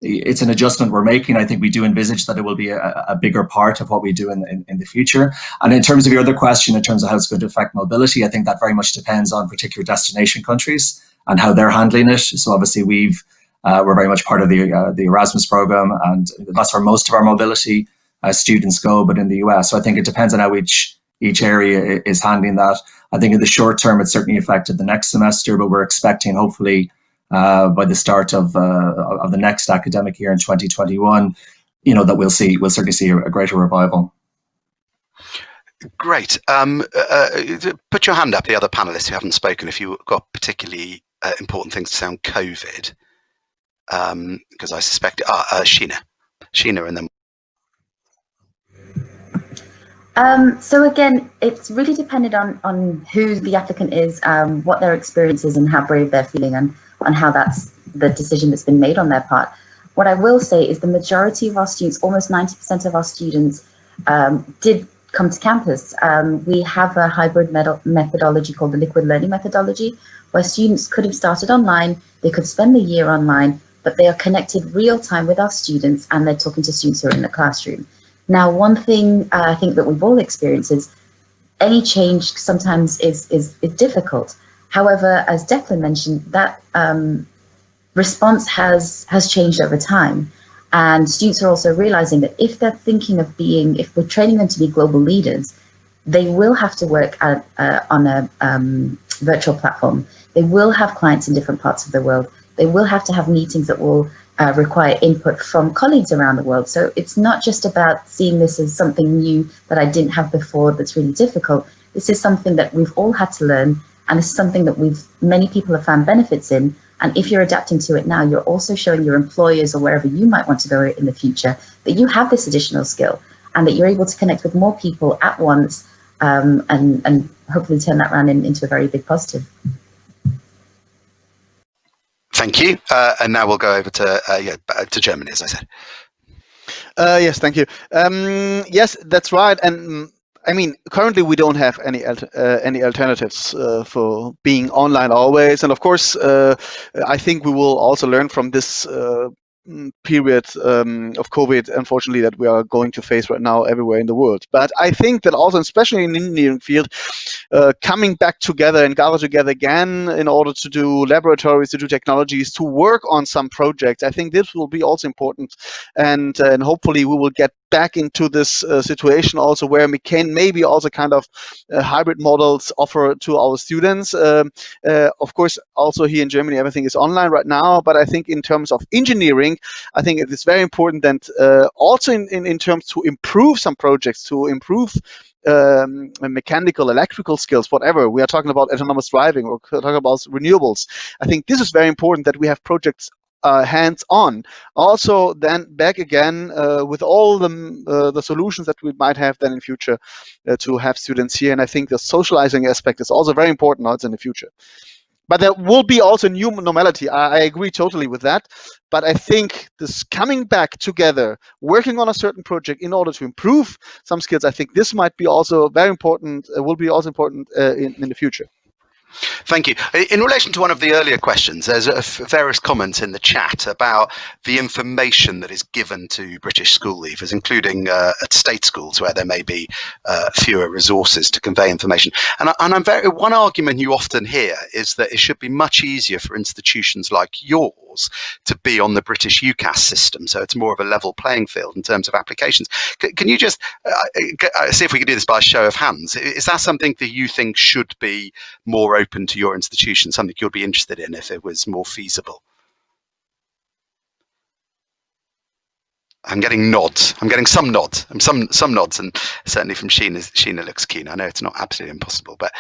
it's an adjustment we're making. I think we do envisage that it will be a bigger part of what we do in the future. And in terms of your other question, in terms of how it's going to affect mobility, I think that very much depends on particular destination countries and how they're handling it. So obviously we're very much part of the Erasmus program, and that's where most of our mobility students go, but in the US. So I think it depends on how each area is handling that. I think in the short term, it's certainly affected the next semester, but we're expecting hopefully by the start of the next academic year in 2021, that we'll certainly see a greater revival. Great. Put your hand up, the other panelists who haven't spoken, if you've got particularly important things to say on COVID, because I suspect Sheena, and then. So again, it's really dependent on who the applicant is, what their experience is, and how brave they're feeling, and on how that's the decision that's been made on their part. What I will say is the majority of our students, almost 90% of our students, did come to campus. We have a hybrid methodology called the liquid learning methodology, where students could have started online, they could spend the year online, but they are connected real time with our students, and they're talking to students who are in the classroom. Now, one thing I think that we've all experienced is any change sometimes is difficult. However, as Declan mentioned, that response has changed over time. And students are also realizing that if they're thinking of if we're training them to be global leaders, they will have to work on a virtual platform. They will have clients in different parts of the world. They will have to have meetings that will require input from colleagues around the world. So it's not just about seeing this as something new that I didn't have before that's really difficult. This is something that we've all had to learn, and it's something that many people have found benefits in. And if you're adapting to it now, you're also showing your employers or wherever you might want to go in the future that you have this additional skill and that you're able to connect with more people at once, and hopefully turn that around into a very big positive. Thank you. And now we'll go over to Germany, as I said. Yes, thank you. Yes, that's right. And I mean, currently we don't have any alternatives for being online always. And of course, I think we will also learn from this period of COVID, unfortunately, that we are going to face right now everywhere in the world. But I think that also, especially in the engineering field, coming back together and gather together again in order to do laboratories, to do technologies, to work on some projects, I think this will be also important. And hopefully we will get back into this situation also where we can maybe also kind of hybrid models offer to our students. Of course, also here in Germany, everything is online right now, but I think in terms of engineering, I think it is very important that also in terms to improve some projects, to improve mechanical, electrical skills, whatever. We are talking about autonomous driving, or talking about renewables. I think this is very important that we have projects hands-on. Also, then back again with all the solutions that we might have then in future to have students here. And I think the socializing aspect is also very important also in the future. But there will be also new normality. I agree totally with that. But I think this coming back together, working on a certain project in order to improve some skills, I think this might be also very important, will be also important in the future. Thank you. In relation to one of the earlier questions, there's various comments in the chat about the information that is given to British school leavers, including at state schools where there may be fewer resources to convey information. And one argument you often hear is that it should be much easier for institutions like yours to be on the British UCAS system, so it's more of a level playing field in terms of applications. Can you just see if we can do this by a show of hands? Is that something that you think should be more open to your institution, something you'd be interested in if it was more feasible? I'm getting nods. I'm getting some nods. Some nods, and certainly from Sheena. Sheena looks keen. I know it's not absolutely impossible, but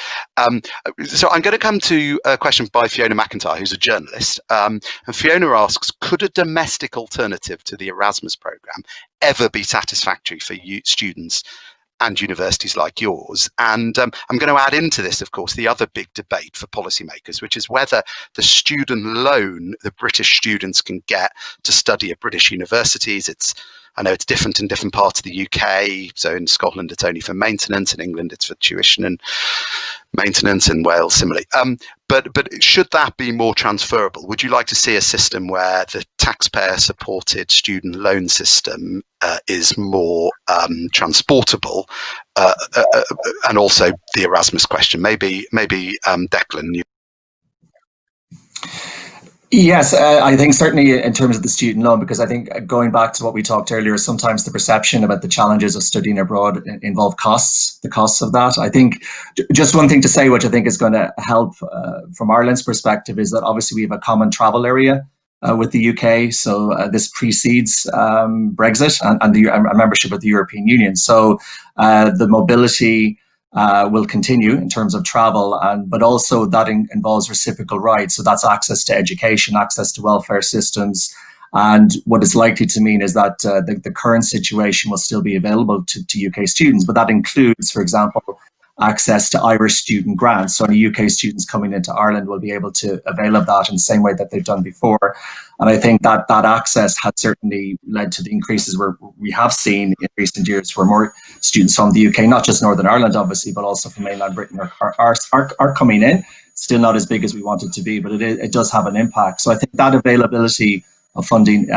so I'm going to come to a question by Fiona McIntyre, who's a journalist. And Fiona asks, could a domestic alternative to the Erasmus program ever be satisfactory for students and universities like yours? And I'm going to add into this, of course, the other big debate for policymakers, which is whether the student loan the British students can get to study at British universities, it's I know it's different in different parts of the UK. So in Scotland, it's only for maintenance. In England, it's for tuition and maintenance. In Wales, similarly. But should that be more transferable? Would you like to see a system where the taxpayer-supported student loan system is more transportable, and also the Erasmus question? Maybe Declan. Yes, I think certainly in terms of the student loan, because I think going back to what we talked earlier, sometimes the perception about the challenges of studying abroad involve costs, the costs of that. I think just one thing to say, which I think is going to help from Ireland's perspective, is that obviously we have a common travel area with the UK. So this precedes Brexit and the membership of the European Union. So the mobility will continue in terms of travel, but also that involves reciprocal rights. So that's access to education, access to welfare systems. And what it's likely to mean is that the current situation will still be available to UK students, but that includes, for example, access to Irish student grants. So any UK students coming into Ireland will be able to avail of that in the same way that they've done before. And I think that access has certainly led to the increases where we have seen in recent years, where more students from the UK, not just Northern Ireland, obviously, but also from mainland Britain are coming in. Still not as big as we want it to be, but it does have an impact. So I think that availability of funding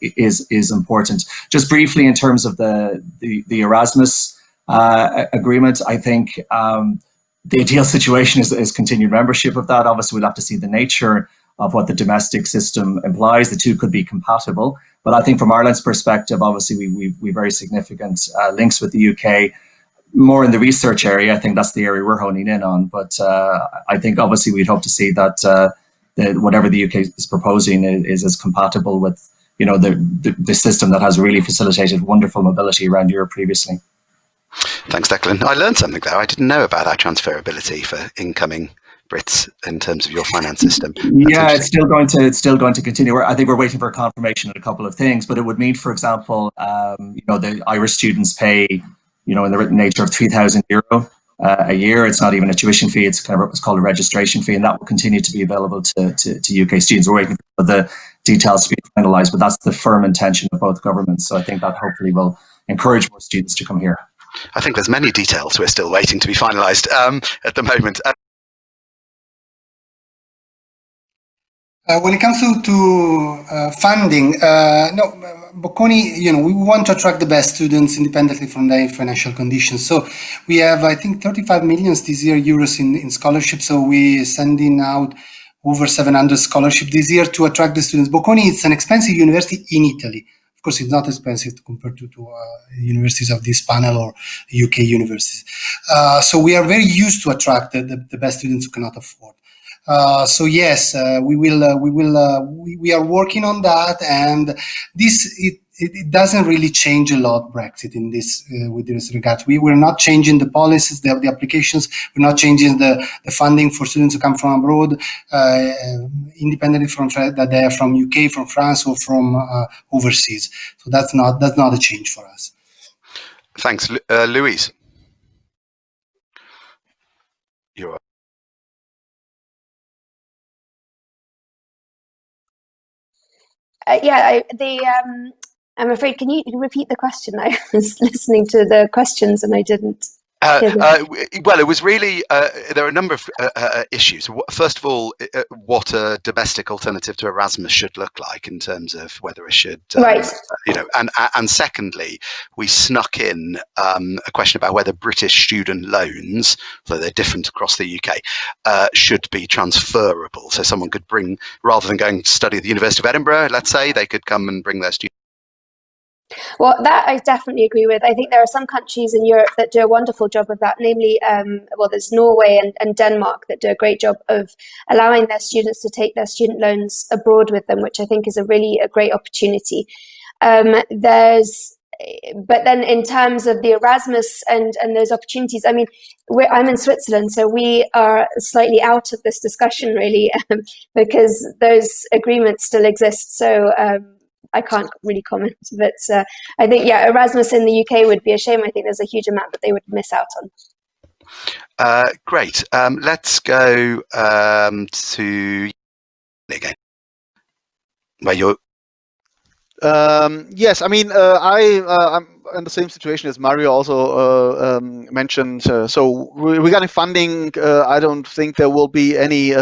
is important. Just briefly, in terms of the Erasmus agreement, I think the ideal situation is continued membership of that. Obviously, we'll have to see the nature of what the domestic system implies. The two could be compatible, but I think from Ireland's perspective, obviously we've very significant links with the UK, more in the research area. I think that's the area we're honing in on. But I think obviously we'd hope to see that whatever the UK is proposing is as compatible with, you know, the system that has really facilitated wonderful mobility around Europe previously. Thanks, Declan. I learned something there. I didn't know about that transferability for incoming Brits in terms of your finance system. Yeah, it's still going to continue. I think we're waiting for confirmation on a couple of things, but it would mean, for example, you know, the Irish students pay, you know, in the written nature of €3,000 a year. It's not even a tuition fee. It's kind of what's called a registration fee, and that will continue to be available to UK students. We're waiting for the details to be finalised, but that's the firm intention of both governments. So I think that hopefully will encourage more students to come here. I think there's many details we're still waiting to be finalised at the moment. When it comes to funding, no, Bocconi, you know, we want to attract the best students independently from their financial conditions. So we have, I think, 35 million this year euros in scholarships. So we're sending out over 700 scholarships this year to attract the students. Bocconi is an expensive university in Italy. Of course, it's not expensive compared to universities of this panel or UK universities. So we are very used to attract the best students who cannot afford. So yes, we are working on that, and it doesn't really change a lot Brexit in this with this regard. We're not changing the policies, the applications. We're not changing the funding for students who come from abroad, independently from that they are from UK, from France, or from overseas. So that's not a change for us. Thanks, Louise. You're up. I'm afraid, can you repeat the question? I was listening to the questions and I didn't. Well, it was really, there are a number of issues. First of all, what a domestic alternative to Erasmus should look like in terms of whether it should, you know, and secondly, we snuck in a question about whether British student loans, though they're different across the UK, should be transferable. So someone could bring, rather than going to study at the University of Edinburgh, let's say, they could come and bring their students. Well, that I definitely agree with. I think there are some countries in Europe that do a wonderful job of that, namely, well, there's Norway and Denmark that do a great job of allowing their students to take their student loans abroad with them, which I think is a great opportunity. But then in terms of the Erasmus and those opportunities, I mean, I'm in Switzerland, so we are slightly out of this discussion really, because those agreements still exist. So I can't really comment, but I think, yeah, Erasmus in the UK would be a shame. I think there's a huge amount that they would miss out on. Great. Let's go to again, where you're. Yes, I mean, I'm in the same situation as Mario also mentioned. So regarding funding, I don't think there will be any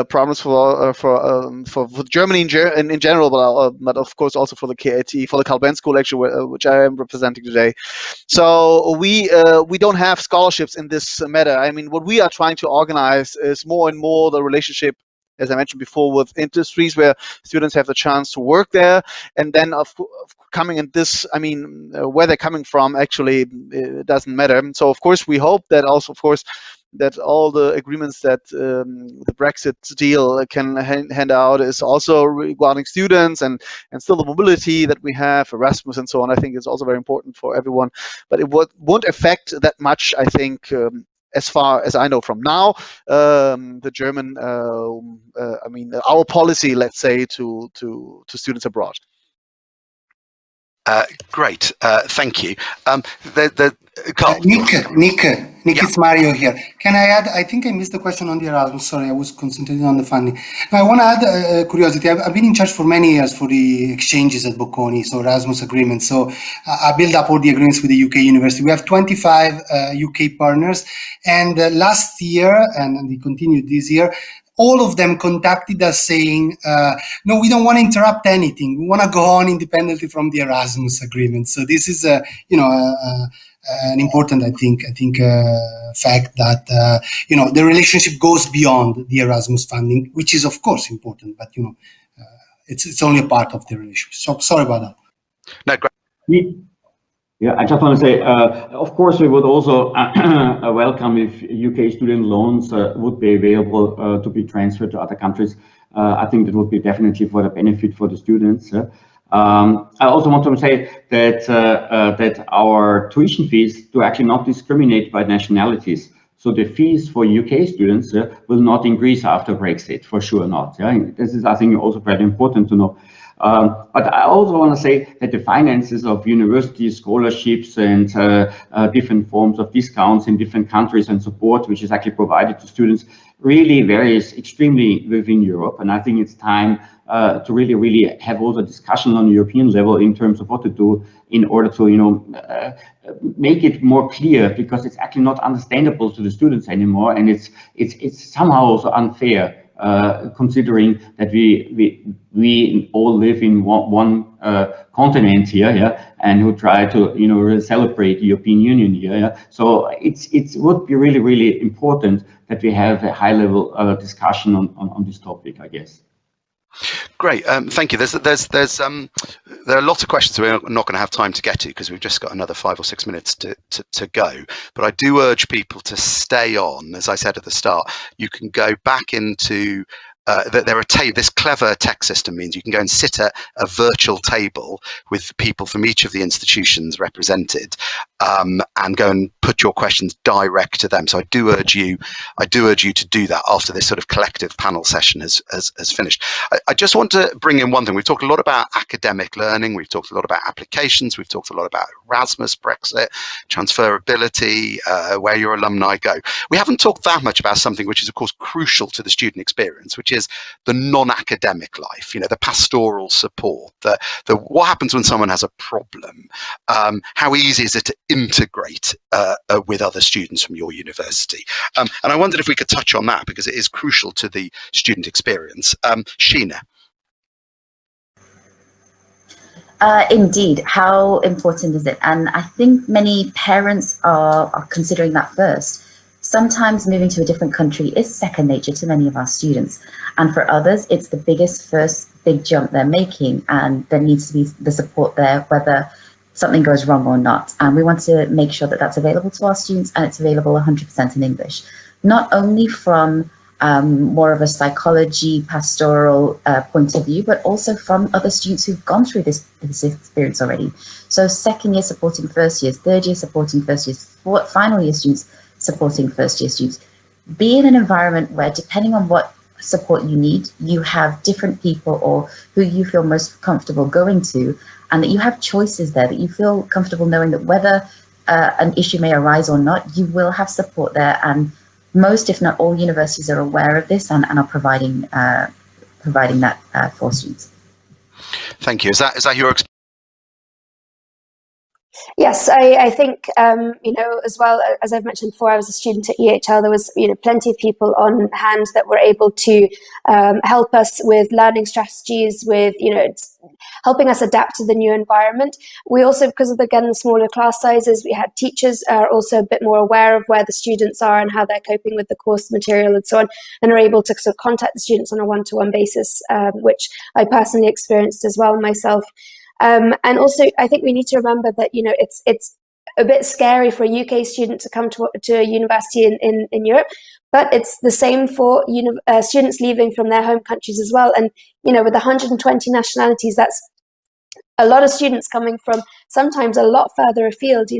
problems for Germany in general, but of course also for the KIT, for the Calben School, actually, which I am representing today. So we don't have scholarships in this matter. I mean, what we are trying to organize is more and more the relationship, as I mentioned before, with industries where students have the chance to work there, and then of coming in this, I mean, where they're coming from actually it doesn't matter. So of course we hope that also, of course, that all the agreements that the Brexit deal can hand out is also regarding students and still the mobility that we have, Erasmus and so on. I think it's also very important for everyone, but it won't affect that much, I think. As far as I know from now, the German, I mean, our policy, let's say, to students abroad. Great, thank you. Carl, Nick, yeah. It's Mario here. Can I add? I think I missed the question on the Erasmus. Sorry, I was concentrating on the funding. Now, I want to add curiosity. I've been in charge for many years for the exchanges at Bocconi, so Erasmus agreements. So I built up all the agreements with the UK university. We have 25 UK partners, and last year, and they continued this year, all of them contacted us saying, no, we don't want to interrupt anything. We want to go on independently from the Erasmus agreement. So this is, an important, I think, fact that, the relationship goes beyond the Erasmus funding, which is, of course, important, but, it's only a part of the relationship. So sorry about that. No, great. Yeah, I just want to say, of course, we would also welcome if UK student loans would be available to be transferred to other countries. I think that would be definitely for the benefit for the students. I also want to say that that our tuition fees do actually not discriminate by nationalities. So the fees for UK students will not increase after Brexit, for sure not. Yeah? This is, I think, also very important to know. But I also want to say that the finances of university scholarships and different forms of discounts in different countries and support, which is actually provided to students, really varies extremely within Europe. And I think it's time to really have also a discussion on the European level in terms of what to do in order to, make it more clear, because it's actually not understandable to the students anymore, and it's somehow also unfair. Considering that we all live in one continent here, yeah, and who try to celebrate the European Union here, yeah. So it would be really important that we have a high level discussion on this topic, I guess. Great, thank you. There are lots of questions we're not going to have time to get to because we've just got another 5 or 6 minutes to go. But I do urge people to stay on. As I said at the start, you can go back into this clever tech system means you can go and sit at a virtual table with people from each of the institutions represented, and go and put your questions direct to them. So I do urge you to do that after this sort of collective panel session has finished. I just want to bring in one thing. We've talked a lot about academic learning. We've talked a lot about applications. We've talked a lot about Erasmus, Brexit, transferability, where your alumni go. We haven't talked that much about something which is, of course, crucial to the student experience, which is the non-academic life, the pastoral support, the what happens when someone has a problem, how easy is it to integrate with other students from your university, and I wondered if we could touch on that because it is crucial to the student experience. Sheena. Indeed, how important is it? And I think many parents are considering that first. Sometimes moving to a different country is second nature to many of our students. And for others, it's the biggest first big jump they're making, and there needs to be the support there, whether something goes wrong or not. And we want to make sure that that's available to our students, and it's available 100% in English, not only from more of a psychology, pastoral point of view, but also from other students who've gone through this experience already. So second year supporting first years, third year supporting first years, final year students supporting first year students. Be in an environment where, depending on what support you need, you have different people or who you feel most comfortable going to, and that you have choices there, that you feel comfortable knowing that whether an issue may arise or not, you will have support there. And most, if not all, universities are aware of this and are providing that for students. Thank you. Is that your experience? Yes, I think, as well, as I've mentioned before, I was a student at EHL. There was, plenty of people on hand that were able to help us with learning strategies, with, helping us adapt to the new environment. We also, because of, again, the smaller class sizes, we had teachers are also a bit more aware of where the students are and how they're coping with the course material and so on, and are able to sort of contact the students on a one-to-one basis, which I personally experienced as well myself. And also, I think we need to remember that, it's a bit scary for a UK student to come to a university in Europe, but it's the same for students leaving from their home countries as well. And, with 120 nationalities, that's a lot of students coming from sometimes a lot further afield.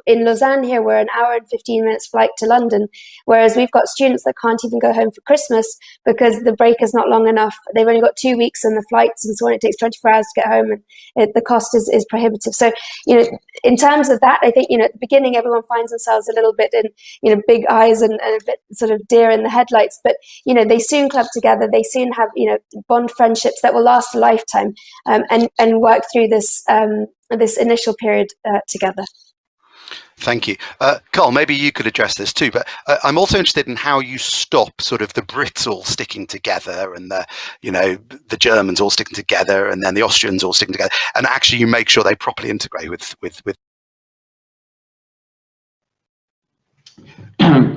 In Lausanne here, we're an hour and 15 minutes flight to London, whereas we've got students that can't even go home for Christmas because the break is not long enough. They've only got 2 weeks and the flights and so on. It takes 24 hours to get home, and the cost is prohibitive. So, in terms of that, I think, at the beginning, everyone finds themselves a little bit in, big eyes and a bit sort of deer in the headlights. But, they soon club together. They soon have, bond friendships that will last a lifetime, and work through this initial period together. Thank you. Carl, maybe you could address this too, but I'm also interested in how you stop sort of the Brits all sticking together and the Germans all sticking together and then the Austrians all sticking together, and actually you make sure they properly integrate with.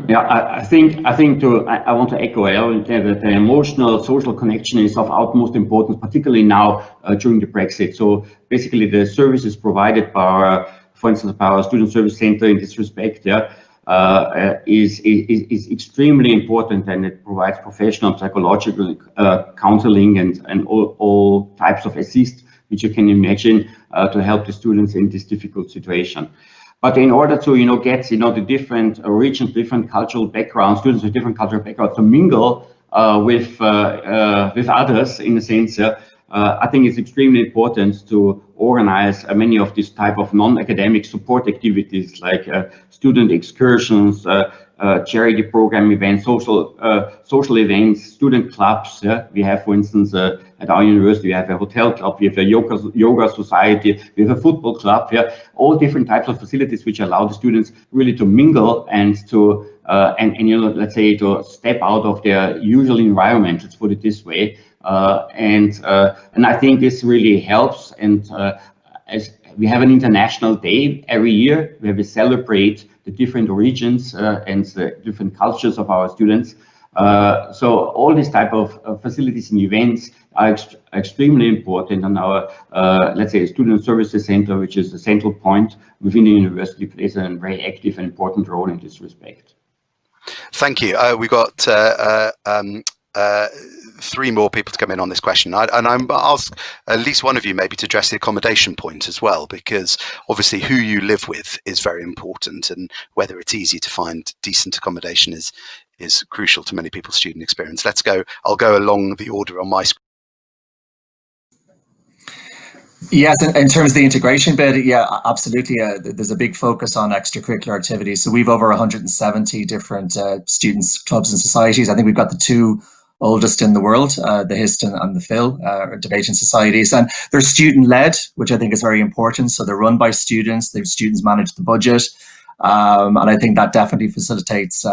Yeah, I think I want to echo that the emotional social connection is of utmost importance, particularly now during the Brexit. So basically the services provided by for instance, our student service center in this respect, is extremely important, and it provides professional psychological counseling and all types of assist which you can imagine to help the students in this difficult situation. But in order to get the different regions, different cultural backgrounds, students with different cultural backgrounds to mingle with others in a sense. I think it's extremely important to organize many of these type of non-academic support activities like student excursions, charity program events, social events, student clubs. We have, for instance, at our university, we have a hotel club, we have a yoga society, we have a football club. All different types of facilities which allow the students really to mingle and to let's say to step out of their usual environment. Let's put it this way. And I think this really helps. And as we have an international day every year, where we celebrate the different regions and the different cultures of our students. So all these type of facilities and events are extremely important, and our let's say student services center, which is the central point within the university, plays a very active and important role in this respect. Thank you. We got 3 more people to come in on this question, and I'll ask at least one of you maybe to address the accommodation point as well, because obviously who you live with is very important, and whether it's easy to find decent accommodation is crucial to many people's student experience. I'll go along the order on my screen. Yes, in terms of the integration bit, yeah, absolutely. There's a big focus on extracurricular activities. So we've over 170 different students, clubs and societies. I think we've got the 2 oldest in the world, the HIST and the PHIL, debating societies. And they're student-led, which I think is very important. So they're run by students, the students manage the budget. And I think that definitely facilitates,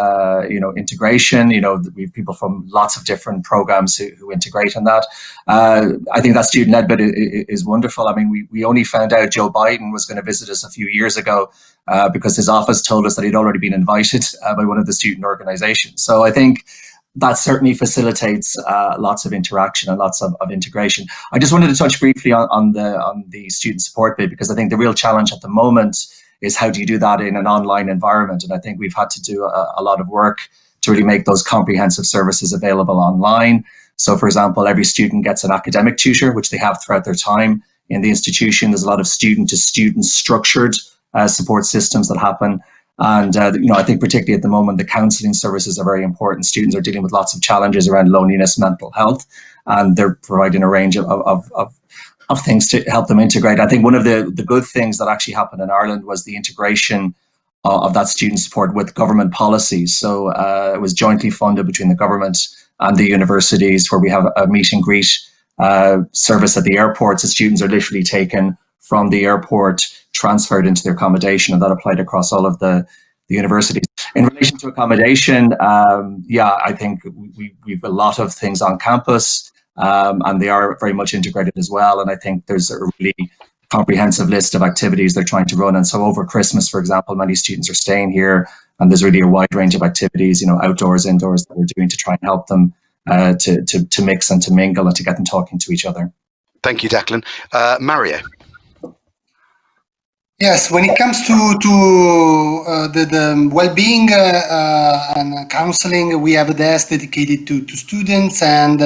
integration. We have people from lots of different programs who integrate in that. I think that student-led bit is wonderful. I mean, we only found out Joe Biden was going to visit us a few years ago because his office told us that he'd already been invited by one of the student organizations. So I think that certainly facilitates lots of interaction and lots of integration. I just wanted to touch briefly on the student support bit, because I think the real challenge at the moment is how do you do that in an online environment? And I think we've had to do a lot of work to really make those comprehensive services available online. So for example, every student gets an academic tutor, which they have throughout their time in the institution. There's a lot of student-to-student structured support systems that happen. And, I think particularly at the moment, the counselling services are very important. Students are dealing with lots of challenges around loneliness, mental health, and they're providing a range of things to help them integrate. I think one of the good things that actually happened in Ireland was the integration of that student support with government policies. So it was jointly funded between the government and the universities, where we have a meet and greet service at the airports. The students are literally taken from the airport, transferred into their accommodation, and that applied across all of the universities. In relation to accommodation, I think we've a lot of things on campus, and they are very much integrated as well. And I think there's a really comprehensive list of activities they're trying to run. And so over Christmas, for example, many students are staying here, and there's really a wide range of activities, outdoors, indoors, that we're doing to try and help them to mix and to mingle and to get them talking to each other. Thank you, Declan. Mario. Yes, when it comes to the well-being and counseling, we have a desk dedicated to students, and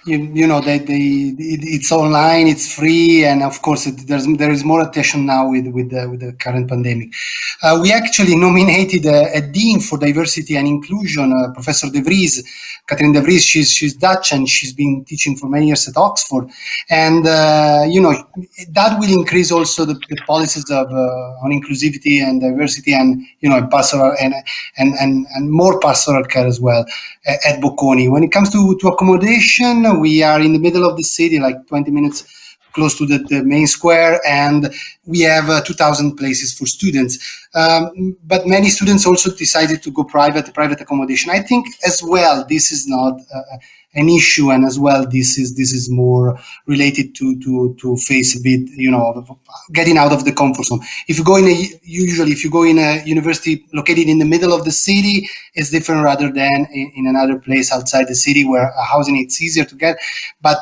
it's online, it's free, and of course there is more attention now with the current pandemic. We actually nominated a dean for diversity and inclusion, Professor De Vries, Catherine De Vries. She's Dutch, and she's been teaching for many years at Oxford, and that will increase also the policies of on inclusivity and diversity, and pastoral and more pastoral care as well at Bocconi. When it comes to accommodation, we are in the middle of the city, like 20 minutes close to the main square, and we have 2,000 places for students. But many students also decided to go private accommodation. I think as well this is not an issue, and as well this is more related to face a bit, getting out of the comfort zone. If you go in a university located in the middle of the city, it's different rather than in another place outside the city where housing it's easier to get. But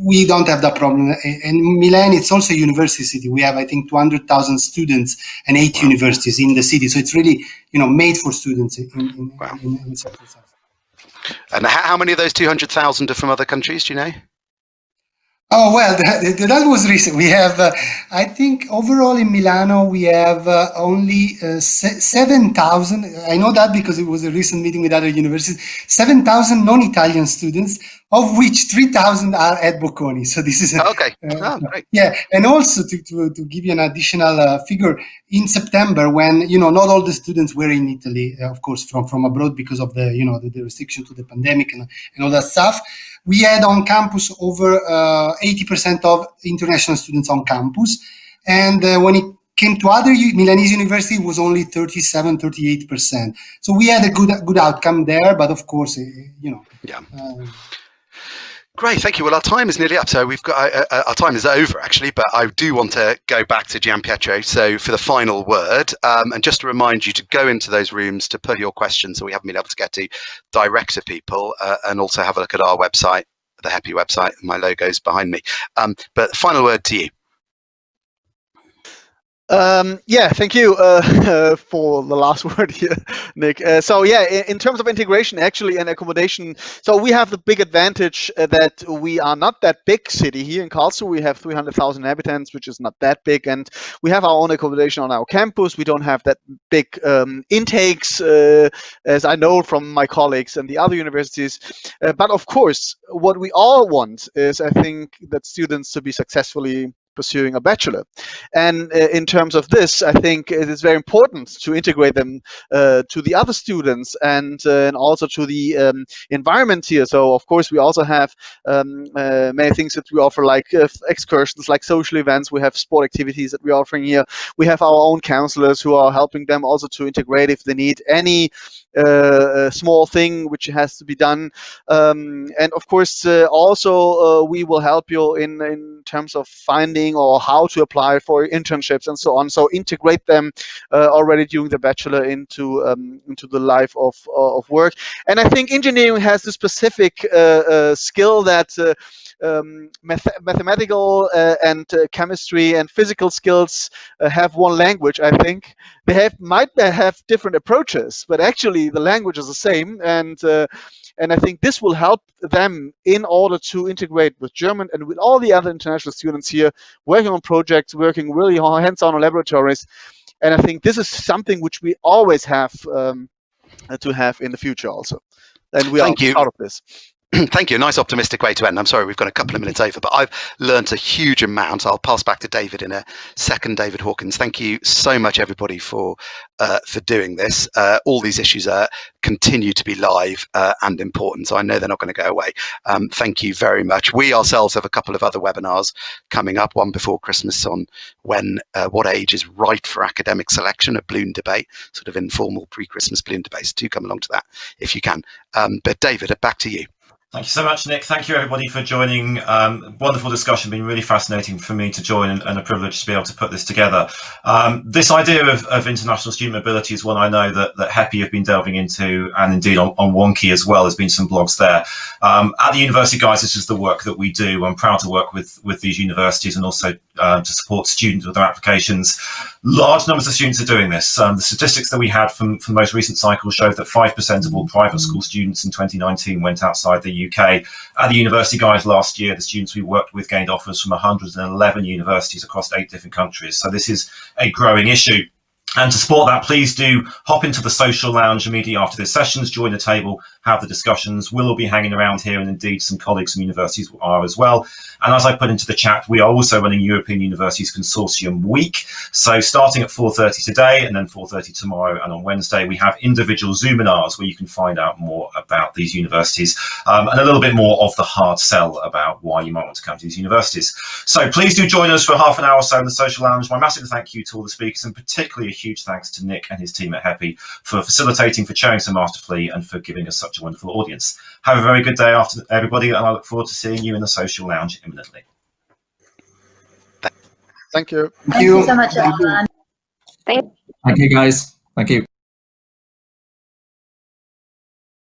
we don't have that problem. In Milan, it's also a university city. We have, I think, 200,000 students and 8 universities in the city. So it's really, made for students in certain sense. And how many of those 200,000 are from other countries, do you know? Oh, well, that was recent. We have, I think, overall in Milano, we have only 7,000. I know that because it was a recent meeting with other universities. 7,000 non-Italian students, of which 3,000 are at Bocconi. So this is okay. Great. Yeah, and also to give you an additional figure, in September, when not all the students were in Italy, of course, from abroad because of the the restriction to the pandemic and all that stuff. We had on campus over 80% of international students on campus. And when it came to other Milanese university, it was only 37, 38%. So we had a good outcome there, but of course, Yeah. Great, thank you. Well, our time is nearly up, so we've got our time is over actually, but I do want to go back to Gianpietro. So for the final word, and just to remind you to go into those rooms to put your questions that we haven't been able to get to direct to people, and also have a look at our website, the HEPI website. My logo's behind me. But final word to you. Thank you for the last word here, Nick. In terms of integration actually and accommodation, so we have the big advantage that we are not that big city here in Karlsruhe. We have 300,000 inhabitants, which is not that big, and we have our own accommodation on our campus. We don't have that big intakes, as I know from my colleagues and the other universities. But of course, what we all want is, I think, that students to be successfully pursuing a bachelor. And in terms of this, I think it is very important to integrate them to the other students and also to the environment here. So of course we also have many things that we offer, like excursions, like social events. We have sport activities that we're offering here. We have our own counselors who are helping them also to integrate if they need any small thing which has to be done. And of course also we will help you in terms of finding or how to apply for internships and so on. So integrate them already during the bachelor into the life of work. And I think engineering has a specific skill that mathematical and chemistry and physical skills have one language. I think they might have different approaches, but actually the language is the same. And I think this will help them in order to integrate with German and with all the other international students here, working on projects, working really hands-on on laboratories. And I think this is something which we always have to have in the future also. And we are proud of this. Thank you. A nice optimistic way to end. I'm sorry we've gone a couple of minutes over, but I've learned a huge amount. I'll pass back to David in a second. David Hawkins, thank you so much, everybody, for doing this. All these issues continue to be live and important, so I know they're not going to go away. Thank you very much. We ourselves have a couple of other webinars coming up, one before Christmas on what age is right for academic selection, a balloon debate, sort of informal pre-Christmas balloon debate. So do come along to that if you can. But David, back to you. Thank you so much, Nick. Thank you, everybody, for joining. Wonderful discussion, been really fascinating for me to join and a privilege to be able to put this together. This idea of international student mobility is one I know that HEPI have been delving into, and indeed on Wonky as well. There's been some blogs there. At the university, guys, this is the work that we do. I'm proud to work with these universities and also to support students with their applications. Large numbers of students are doing this. The statistics that we had from the most recent cycle showed that 5% of all private school students in 2019 went outside the UK. At the university, guys, last year, the students we worked with gained offers from 111 universities across 8 different countries. So this is a growing issue. And to support that, please do hop into the social lounge immediately after this sessions, join the table, have the discussions. We'll all be hanging around here, and indeed some colleagues from universities are as well. And as I put into the chat, we are also running European Universities Consortium Week. So starting at 4:30 today and then 4:30 tomorrow and on Wednesday, we have individual Zoominars where you can find out more about these universities and a little bit more of the hard sell about why you might want to come to these universities. So please do join us for half an hour or so in the social lounge. My massive thank you to all the speakers, and particularly a huge thanks to Nick and his team at HEPI for facilitating, for chairing so masterfully, and for giving us such a wonderful audience. Have a very good day after everybody, and I look forward to seeing you in the social lounge imminently. Thank you. Thank you so much, everyone. Thank you, guys. Thank you.